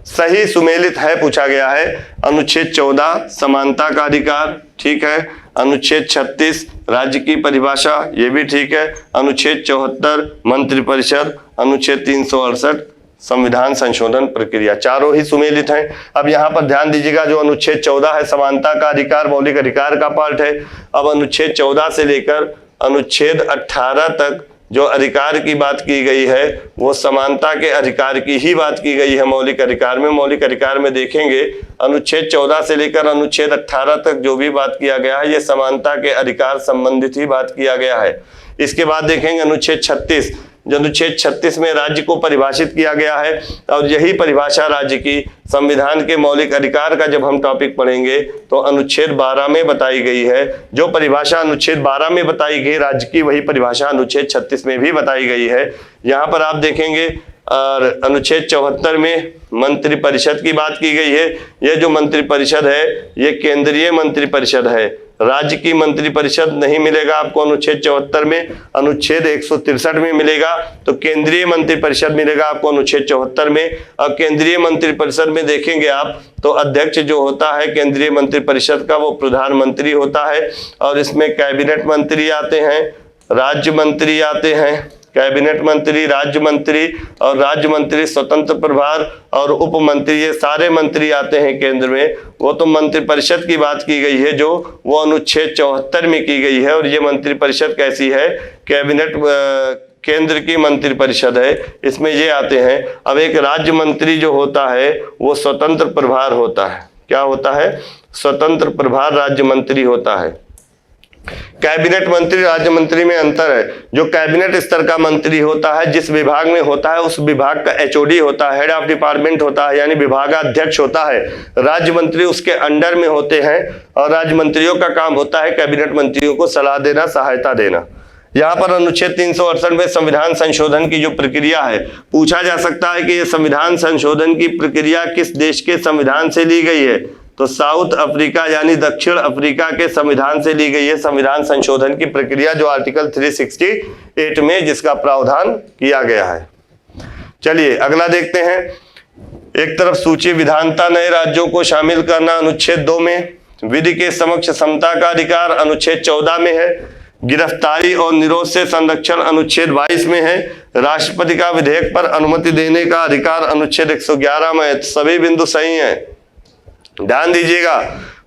सही सुमेलित है पूछा गया है। अनुच्छेद 14 समानता का अधिकार, ठीक है। अनुच्छेद 36 राज्य की परिभाषा, ये भी ठीक है। अनुच्छेद 74 मंत्रिपरिषद, अनुच्छेद 368 संविधान संशोधन प्रक्रिया, चारों ही सुमेलित हैं। अब यहाँ पर ध्यान दीजिएगा, जो अनुच्छेद 14 है समानता का अधिकार, मौलिक अधिकार का पार्ट है। अब अनुच्छेद 14 से लेकर अनुच्छेद 18 तक जो अधिकार की बात की गई है वो समानता के अधिकार की ही बात की गई है मौलिक अधिकार में। मौलिक अधिकार में देखेंगे अनुच्छेद 14 से लेकर अनुच्छेद 18 तक जो भी बात किया गया है ये समानता के अधिकार संबंधित ही बात किया गया है। इसके बाद देखेंगे अनुच्छेद 36, जो अनुच्छेद 36 में राज्य को परिभाषित किया गया है और यही परिभाषा राज्य की संविधान के मौलिक अधिकार का जब हम टॉपिक पढ़ेंगे तो अनुच्छेद 12 में बताई गई है। जो परिभाषा अनुच्छेद 12 में बताई गई राज्य की, वही परिभाषा अनुच्छेद 36 में भी बताई गई है। यहाँ पर आप देखेंगे और अनुच्छेद 74 में मंत्रिपरिषद की बात की गई है। यह जो मंत्रिपरिषद है ये केंद्रीय मंत्रिपरिषद है, राज्य की मंत्रिपरिषद नहीं मिलेगा आपको अनुच्छेद 74 में। अनुच्छेद 163 में मिलेगा, तो केंद्रीय मंत्रिपरिषद मिलेगा आपको अनुच्छेद 74 में। और केंद्रीय मंत्रिपरिषद में देखेंगे आप तो अध्यक्ष जो होता है केंद्रीय मंत्रिपरिषद का वो प्रधानमंत्री होता है, और इसमें कैबिनेट मंत्री आते हैं, राज्य मंत्री आते हैं, कैबिनेट मंत्री, राज्य मंत्री और राज्य मंत्री स्वतंत्र प्रभार और उप मंत्री, ये सारे मंत्री आते हैं केंद्र में। वो तो मंत्रिपरिषद की बात की गई है जो वो अनुच्छेद 74 में की गई है। और ये मंत्रिपरिषद कैसी है, कैबिनेट केंद्र की मंत्रिपरिषद है, इसमें ये आते हैं। अब एक राज्य मंत्री जो होता है वो स्वतंत्र प्रभार होता है। क्या होता है? स्वतंत्र प्रभार राज्य मंत्री होता है। कैबिनेट मंत्री राज्य मंत्री में अंतर है। जो कैबिनेट स्तर का मंत्री होता है जिस विभाग में होता है उस विभाग का एचओडी होता है, हेड ऑफ डिपार्टमेंट होता है, यानी विभागाध्यक्ष होता है। राज्य मंत्री उसके अंडर में होते हैं और राज्य मंत्रियों का काम होता है कैबिनेट मंत्रियों को सलाह देना, सहायता देना। यहाँ पर अनुच्छेद 368 में संविधान संशोधन की जो प्रक्रिया है, पूछा जा सकता है कि ये संविधान संशोधन की प्रक्रिया किस देश के संविधान से ली गई है, तो साउथ अफ्रीका यानी दक्षिण अफ्रीका के संविधान से ली गई है संविधान संशोधन की प्रक्रिया, जो आर्टिकल 368 में जिसका प्रावधान किया गया है। चलिए अगला देखते हैं। एक तरफ सूची विधानता नए राज्यों को शामिल करना अनुच्छेद 2 में, विधि के समक्ष समता का अधिकार अनुच्छेद 14 में है, गिरफ्तारी और निरोध से संरक्षण अनुच्छेद 22 में है, राष्ट्रपति का विधेयक पर अनुमति देने का अधिकार अनुच्छेद 111 में है। सभी बिंदु सही हैं, ध्यान दीजिएगा।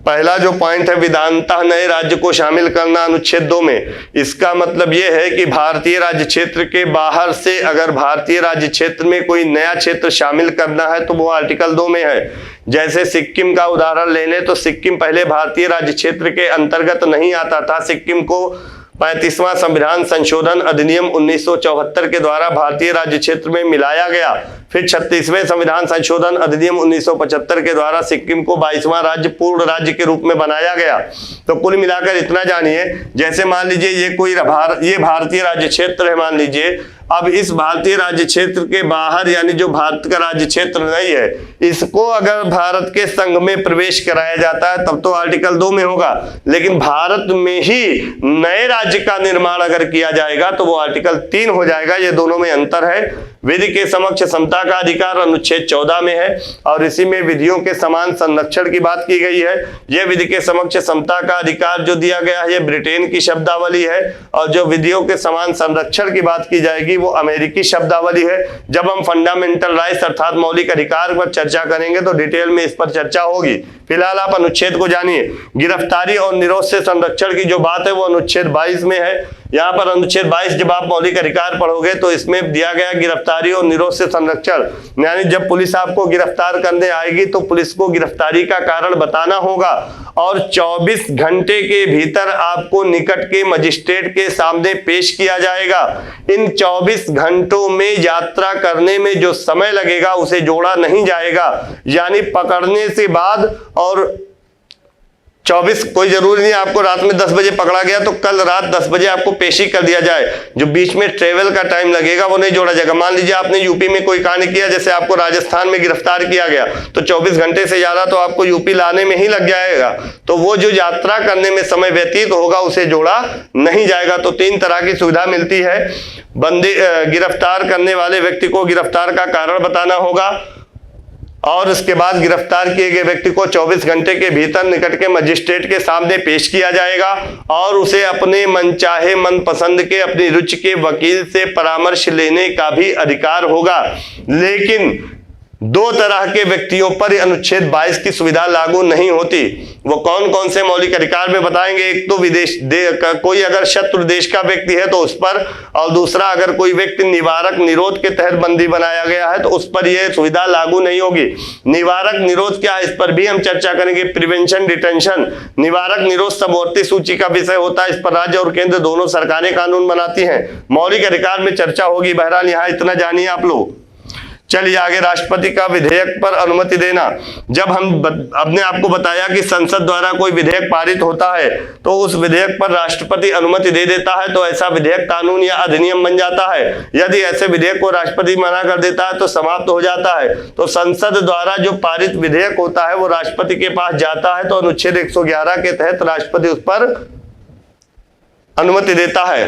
पहला जो पॉइंट है विधानता नए राज्य को शामिल करना अनुच्छेद 2 में, इसका मतलब यह है कि भारतीय राज्य क्षेत्र के बाहर से अगर भारतीय राज्य क्षेत्र में कोई नया क्षेत्र शामिल करना है तो वो आर्टिकल 2 में है। जैसे सिक्किम का उदाहरण ले लें तो सिक्किम पहले भारतीय राज्य क्षेत्र के अंतर्गत नहीं आता था। सिक्किम को 35वां संविधान संशोधन अधिनियम 1974 के द्वारा भारतीय राज्य क्षेत्र में मिलाया गया। फिर 36वें संविधान संशोधन अधिनियम 1975 के द्वारा सिक्किम को 22वां राज्य पूर्ण राज्य के रूप में बनाया गया। तो कुल मिलाकर इतना जानिए, जैसे मान लीजिए ये भारतीय राज्य क्षेत्र है मान लीजिए, अब इस भारतीय राज्य क्षेत्र के बाहर यानी जो भारत का राज्य क्षेत्र नहीं है, इसको अगर भारत के संघ में प्रवेश कराया जाता है तब तो आर्टिकल 2 में होगा, लेकिन भारत में ही नए राज्य का निर्माण अगर किया जाएगा तो वो आर्टिकल 3 हो जाएगा। ये दोनों में अंतर है। विधि के समक्ष समता का अधिकार अनुच्छेद 14 में है और इसी में विधियों के समान संरक्षण की बात की गई है। यह विधि के समक्ष समता का अधिकार जो दिया गया है ये ब्रिटेन की शब्दावली है, और जो विधियों के समान संरक्षण की बात की जाएगी वो अमेरिकी शब्दावली है। जब हम फंडामेंटल राइट्स अर्थात मौलिक अधिकार पर चर्चा करेंगे तो डिटेल में इस पर चर्चा होगी। फिलहाल आप अनुच्छेद को जानिए। गिरफ्तारी और निरोध से संरक्षण की जो बात है वो अनुच्छेद 22 में है। यहाँ पर अनुच्छेद 22 जब आप मौलिक अधिकार पढ़ोगे तो इसमें दिया गया गिरफ्तारी और निरोध से संरक्षण, यानी जब पुलिस आपको गिरफ्तार करने आएगी तो पुलिस को गिरफ्तारी का कारण बताना होगा और 24 घंटे के भीतर आपको निकट के मजिस्ट्रेट के सामने पेश किया जाएगा। इन 24 घंटों में यात्रा करने में जो समय लगेगा उसे जोड़ा नहीं जाएगा, यानी पकड़ने से बाद और 24, कोई जरूरी नहीं आपको रात में 10 बजे पकड़ा गया तो कल रात 10 बजे आपको पेशी कर दिया जाए, जो बीच में ट्रेवल का टाइम लगेगा वो नहीं जोड़ा जाएगा। मान लीजिए आपने यूपी में कोई कांड किया, जैसे आपको राजस्थान में गिरफ्तार किया गया तो 24 घंटे से ज्यादा तो आपको यूपी लाने में ही लग जाएगा, तो वो जो यात्रा करने में समय व्यतीत होगा उसे जोड़ा नहीं जाएगा। तो 3 तरह की सुविधा मिलती है। बंदी गिरफ्तार करने वाले व्यक्ति को गिरफ्तार का कारण बताना होगा और उसके बाद गिरफ्तार किए गए व्यक्ति को 24 घंटे के भीतर निकट के मजिस्ट्रेट के सामने पेश किया जाएगा और उसे अपने मनचाहे मनपसंद के अपनी रुचि के वकील से परामर्श लेने का भी अधिकार होगा। लेकिन 2 तरह के व्यक्तियों पर अनुच्छेद 22 की सुविधा लागू नहीं होती। वो कौन कौन से मौलिक अधिकार में बताएंगे। एक तो कोई अगर शत्रु देश का व्यक्ति है तो उस पर, और दूसरा अगर कोई व्यक्ति निवारक निरोध के तहत बंदी बनाया गया है तो उस पर यह सुविधा लागू नहीं होगी। निवारक निरोध क्या है इस पर भी हम चर्चा करेंगे। प्रिवेंशन डिटेंशन, निवारक निरोध समवर्ती सूची का विषय होता है। इस पर राज्य और केंद्र दोनों सरकारें कानून बनाती हैं। मौलिक अधिकार में चर्चा होगी। बहरहाल यहाँ इतना जानिए आप लोग। चलिए आगे, राष्ट्रपति का विधेयक पर अनुमति देना। जब हमने आपको बताया कि संसद द्वारा कोई विधेयक पारित होता है तो उस विधेयक पर राष्ट्रपति अनुमति दे देता है तो ऐसा विधेयक कानून या अधिनियम बन जाता है। यदि ऐसे विधेयक को राष्ट्रपति मना कर देता है तो समाप्त हो जाता है। तो संसद द्वारा जो पारित विधेयक होता है वो राष्ट्रपति के पास जाता है तो अनुच्छेद 111 के तहत राष्ट्रपति उस पर अनुमति देता है।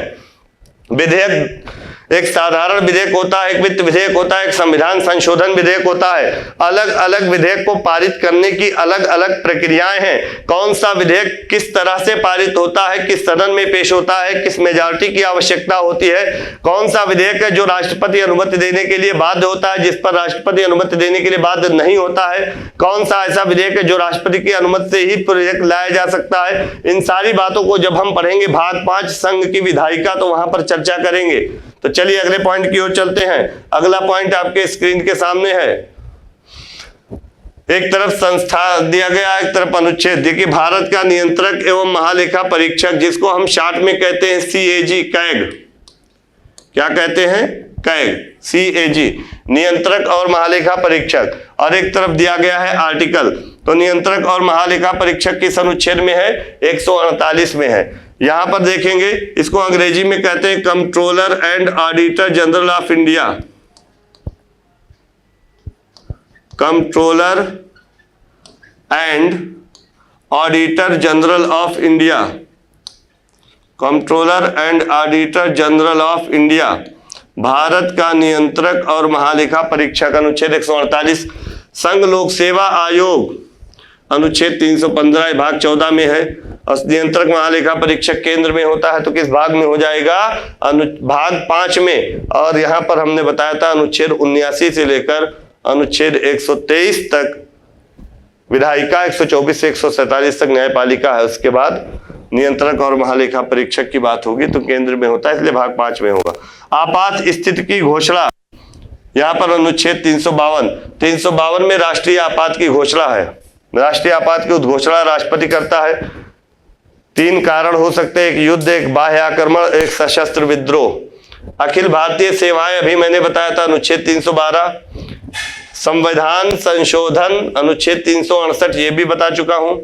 विधेयक एक साधारण विधेयक होता है, एक वित्त विधेयक होता है, एक संविधान संशोधन विधेयक होता है। अलग अलग विधेयक को पारित करने की अलग अलग प्रक्रियाएं हैं। कौन सा विधेयक किस तरह से पारित होता है, किस सदन में पेश होता है, किस मेजॉरिटी की आवश्यकता होती है, कौन सा विधेयक है जो राष्ट्रपति अनुमति देने के लिए बाध्य होता है, जिस पर राष्ट्रपति अनुमति देने के लिए बाध्य नहीं होता है, कौन सा ऐसा विधेयक है जो राष्ट्रपति की अनुमति से ही प्रोजेक्ट लाया जा सकता है। इन सारी बातों को जब हम पढ़ेंगे भाग 5 संघ की विधायिका तो वहां पर चर्चा करेंगे। तो चलिए अगले पॉइंट की ओर चलते हैं। अगला पॉइंट आपके स्क्रीन के सामने है। एक तरफ संस्था दिया गया, एक तरफ अनुच्छेद। देखिए, भारत का नियंत्रक एवं महालेखा परीक्षक, जिसको हम शॉर्ट में कहते हैं CAG, कैग। क्या कहते हैं? कैग, CAG, नियंत्रक और महालेखा परीक्षक। और एक तरफ दिया गया है आर्टिकल। तो नियंत्रक और महालेखा परीक्षक किस अनुच्छेद में है? 148 में है। यहां पर देखेंगे, इसको अंग्रेजी में कहते हैं controller and auditor general of India. Controller and auditor general of India. Controller and auditor general of India, Bharat का नियंत्रक और महालेखा परीक्षक, अनुच्छेद 148। संघ लोक सेवा आयोग, अनुच्छेद 315 भाग 14 में है। और नियंत्रक महालेखा परीक्षक केंद्र में होता है तो किस भाग में हो जाएगा? भाग 5 में। और यहां पर हमने बताया था अनुच्छेद 79 से लेकर अनुच्छेद 123 तक विधायिका, 124 से 147 तक न्यायपालिका है। उसके बाद नियंत्रक और महालेखा परीक्षक की बात होगी तो केंद्र में होता है, इसलिए भाग 5 में होगा। आपात स्थिति की घोषणा, यहाँ पर अनुच्छेद 352 में राष्ट्रीय आपात की घोषणा है। राष्ट्रीय आपात की उद्घोषणा राष्ट्रपति करता है। 3 कारण हो सकते हैं, एक युद्ध, एक बाह्य आक्रमण, एक सशस्त्र विद्रोह। अखिल भारतीय सेवाएं अभी मैंने बताया था, अनुच्छेद 312। संविधान संशोधन, अनुच्छेद 368, ये भी बता चुका हूं।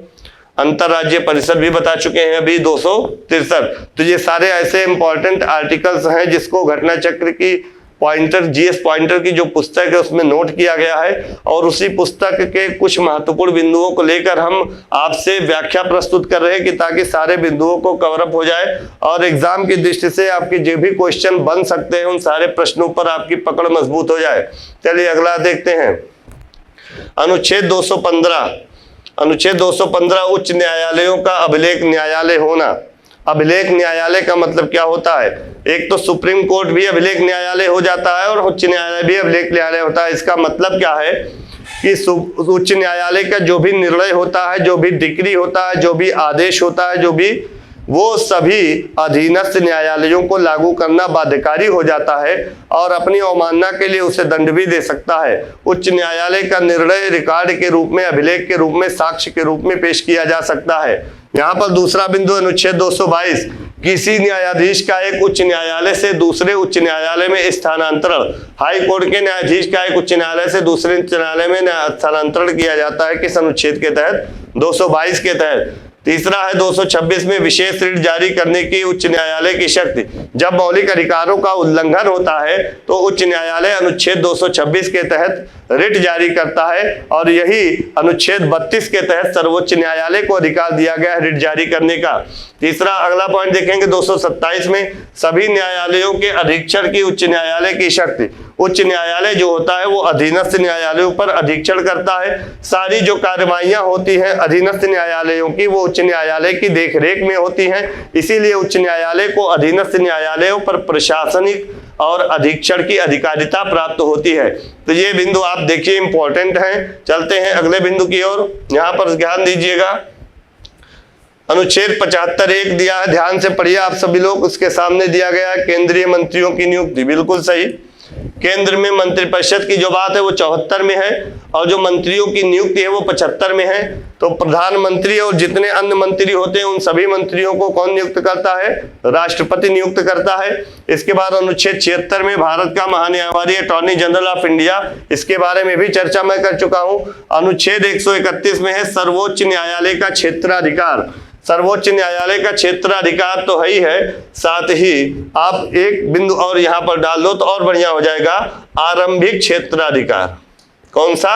अंतरराज्यीय परिषद भी बता चुके हैं अभी, 263। तो ये सारे ऐसे इंपॉर्टेंट आर्टिकल्स हैं जिसको घटना चक्र की पॉइंटर, GS पॉइंटर की जो पुस्तक है उसमें नोट किया गया है। और उसी पुस्तक के कुछ महत्वपूर्ण बिंदुओं को लेकर हम आपसे व्याख्या प्रस्तुत कर रहे हैं कि ताकि सारे बिंदुओं को कवर अप हो जाए और एग्जाम की दृष्टि से आपके जो भी क्वेश्चन बन सकते हैं उन सारे प्रश्नों पर आपकी पकड़ मजबूत हो जाए। चलिए अगला देखते हैं। अनुच्छेद 215। अनुच्छेद 215 उच्च न्यायालयों का अभिलेख न्यायालय होना। अभिलेख न्यायालय का मतलब क्या होता है? एक तो सुप्रीम कोर्ट भी अभिलेख न्यायालय हो जाता है और उच्च न्यायालय भी अभिलेख न्यायालय होता है। इसका मतलब क्या है कि उच्च न्यायालय का जो भी निर्णय होता है, जो भी डिक्री होता है, जो भी आदेश होता है, जो भी वो सभी अधीनस्थ न्यायालयों को लागू करना बाध्यकारी हो जाता है और अपनी अवमानना के लिए उसे दंड भी दे सकता है। उच्च न्यायालय का निर्णय रिकॉर्ड के रूप में, अभिलेख के रूप में, साक्ष्य के रूप में पेश किया जा सकता है। यहाँ पर दूसरा बिंदु अनुच्छेद 222, किसी न्यायाधीश का एक उच्च न्यायालय से दूसरे उच्च न्यायालय में स्थानांतरण। हाई कोर्ट के न्यायाधीश का एक उच्च न्यायालय से दूसरे उच्च न्यायालय में स्थानांतरण किया जाता है किस अनुच्छेद के तहत? 222 के तहत। तीसरा है 226 में विशेष ऋण जारी करने की उच्च न्यायालय की शक्ति। जब मौलिक अधिकारों का उल्लंघन होता है तो उच्च न्यायालय अनुच्छेद 226 के तहत रिट जारी करता है और यही अनुच्छेद 32 के तहत सर्वोच्च न्यायालय को अधिकार दिया गया है रिट जारी करने का। तीसरा अगला पॉइंट देखेंगे 227 में सभी न्यायालयों के अधीक्षण की उच्च न्यायालय की शक्ति। उच्च न्यायालय जो होता है वो अधीनस्थ न्यायालयों पर अधीक्षण करता है। सारी जो कार्यवाहियां होती हैं अधीनस्थ न्यायालयों की वो उच्च न्यायालय की देखरेख में होती हैं। इसीलिए उच्च न्यायालय को अधीनस्थ न्यायालयों पर प्रशासनिक और अधीक्षण की अधिकारिता प्राप्त होती है। तो ये बिंदु आप देखिए इंपॉर्टेंट हैं। चलते हैं अगले बिंदु की ओर। यहाँ पर ध्यान दीजिएगा, अनुच्छेद 75(1) दिया है, ध्यान से पढ़िए आप सभी लोग। उसके सामने दिया गया है केंद्रीय मंत्रियों की नियुक्ति। बिल्कुल सही, केंद्र में मंत्रिपरिषद की जो बात है वो 74 में है और जो मंत्रियों की नियुक्ति है वो 75 में है। तो प्रधानमंत्री और जितने अन्य मंत्री होते हैं उन सभी मंत्रियों को कौन नियुक्त करता है? राष्ट्रपति नियुक्त करता है। इसके बाद अनुच्छेद 76 में भारत का महान्यायवादी अटॉर्नी जनरल ऑफ इंडिया, इसके बारे में भी चर्चा मैं कर चुका हूं। अनुच्छेद 131 में है सर्वोच्च न्यायालय का क्षेत्राधिकार। सर्वोच्च न्यायालय का क्षेत्राधिकार तो है ही है, साथ ही आप एक बिंदु और यहां पर डाल दो तो और बढ़िया हो जाएगा, आरंभिक क्षेत्राधिकार। कौन सा?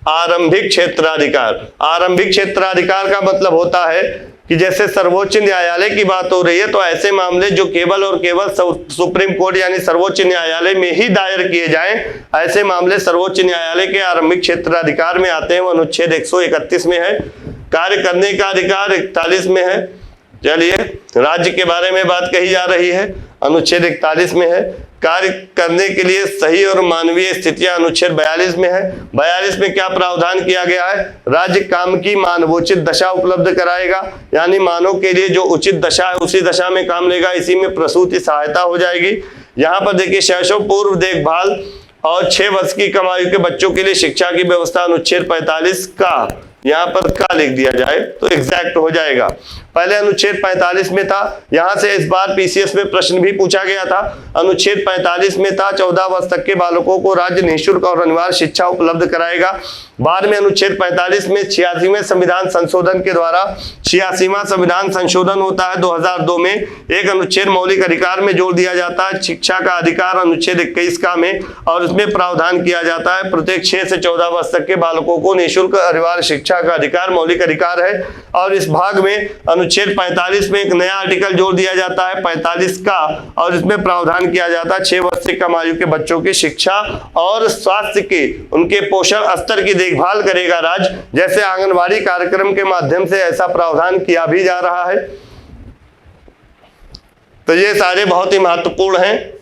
आरंभिक क्षेत्राधिकार। आरंभिक क्षेत्राधिकार का मतलब होता है कि जैसे सर्वोच्च न्यायालय की बात हो रही है तो ऐसे मामले जो केवल और केवल सुप्रीम कोर्ट यानी सर्वोच्च न्यायालय में ही दायर किए जाएं, ऐसे मामले सर्वोच्च न्यायालय के आरंभिक क्षेत्राधिकार में आते हैं। वो अनुच्छेद 131 में है। कार्य करने का अधिकार 41 में है। चलिए, राज्य के बारे में बात कही जा रही है, अनुच्छेद 41 में है। कार्य करने के लिए सही और मानवीय स्थितियां अनुच्छेद 42 में है। 42 में क्या प्रावधान किया गया है? राज्य काम की मानवोचित दशा उपलब्ध कराएगा, यानी मानव के लिए जो उचित दशा है उसी दशा में काम लेगा। इसी में प्रसूति सहायता हो जाएगी। यहाँ पर देखिए, शैशव पूर्व देखभाल और 6 वर्ष की कम आयु के बच्चों के लिए शिक्षा की व्यवस्था अनुच्छेद 45 का, यहाँ पर का लिख दिया जाए तो एग्जैक्ट हो जाएगा। पहले अनुच्छेद 45 में था, यहां से इस बार पीसीएस में प्रश्न भी पूछा गया था। अनुच्छेद 45 में था 14 वर्ष तक के बालकों को राज्य निःशुल्क और अनिवार्य शिक्षा उपलब्ध कराएगा। बाद में अनुच्छेद 45 में 86वें संविधान संशोधन के द्वारा 86वां संविधान संशोधन होता है 2002 में। एक अनुच्छेद मौलिक अधिकार में जोड़ दिया जाता है शिक्षा का अधिकार अनुच्छेद 21 का में, और इसमें प्रावधान किया जाता है प्रत्येक 6 से 14 वर्ष तक के बालकों को निःशुल्क अनिवार्य शिक्षा का अधिकार मौलिक अधिकार है। और इस भाग में अनुच्छेद 45 में एक नया आर्टिकल जोड़ दिया जाता है 45 का, और इसमें प्रावधान किया जाता है 6 वर्ष से कम आयु के बच्चों की शिक्षा और स्वास्थ्य के उनके पोषण स्तर की देखभाल करेगा राज्य। जैसे आंगनबाड़ी कार्यक्रम के माध्यम से ऐसा प्रावधान किया भी जा रहा है। तो ये सारे बहुत ही महत्वपूर्ण हैं।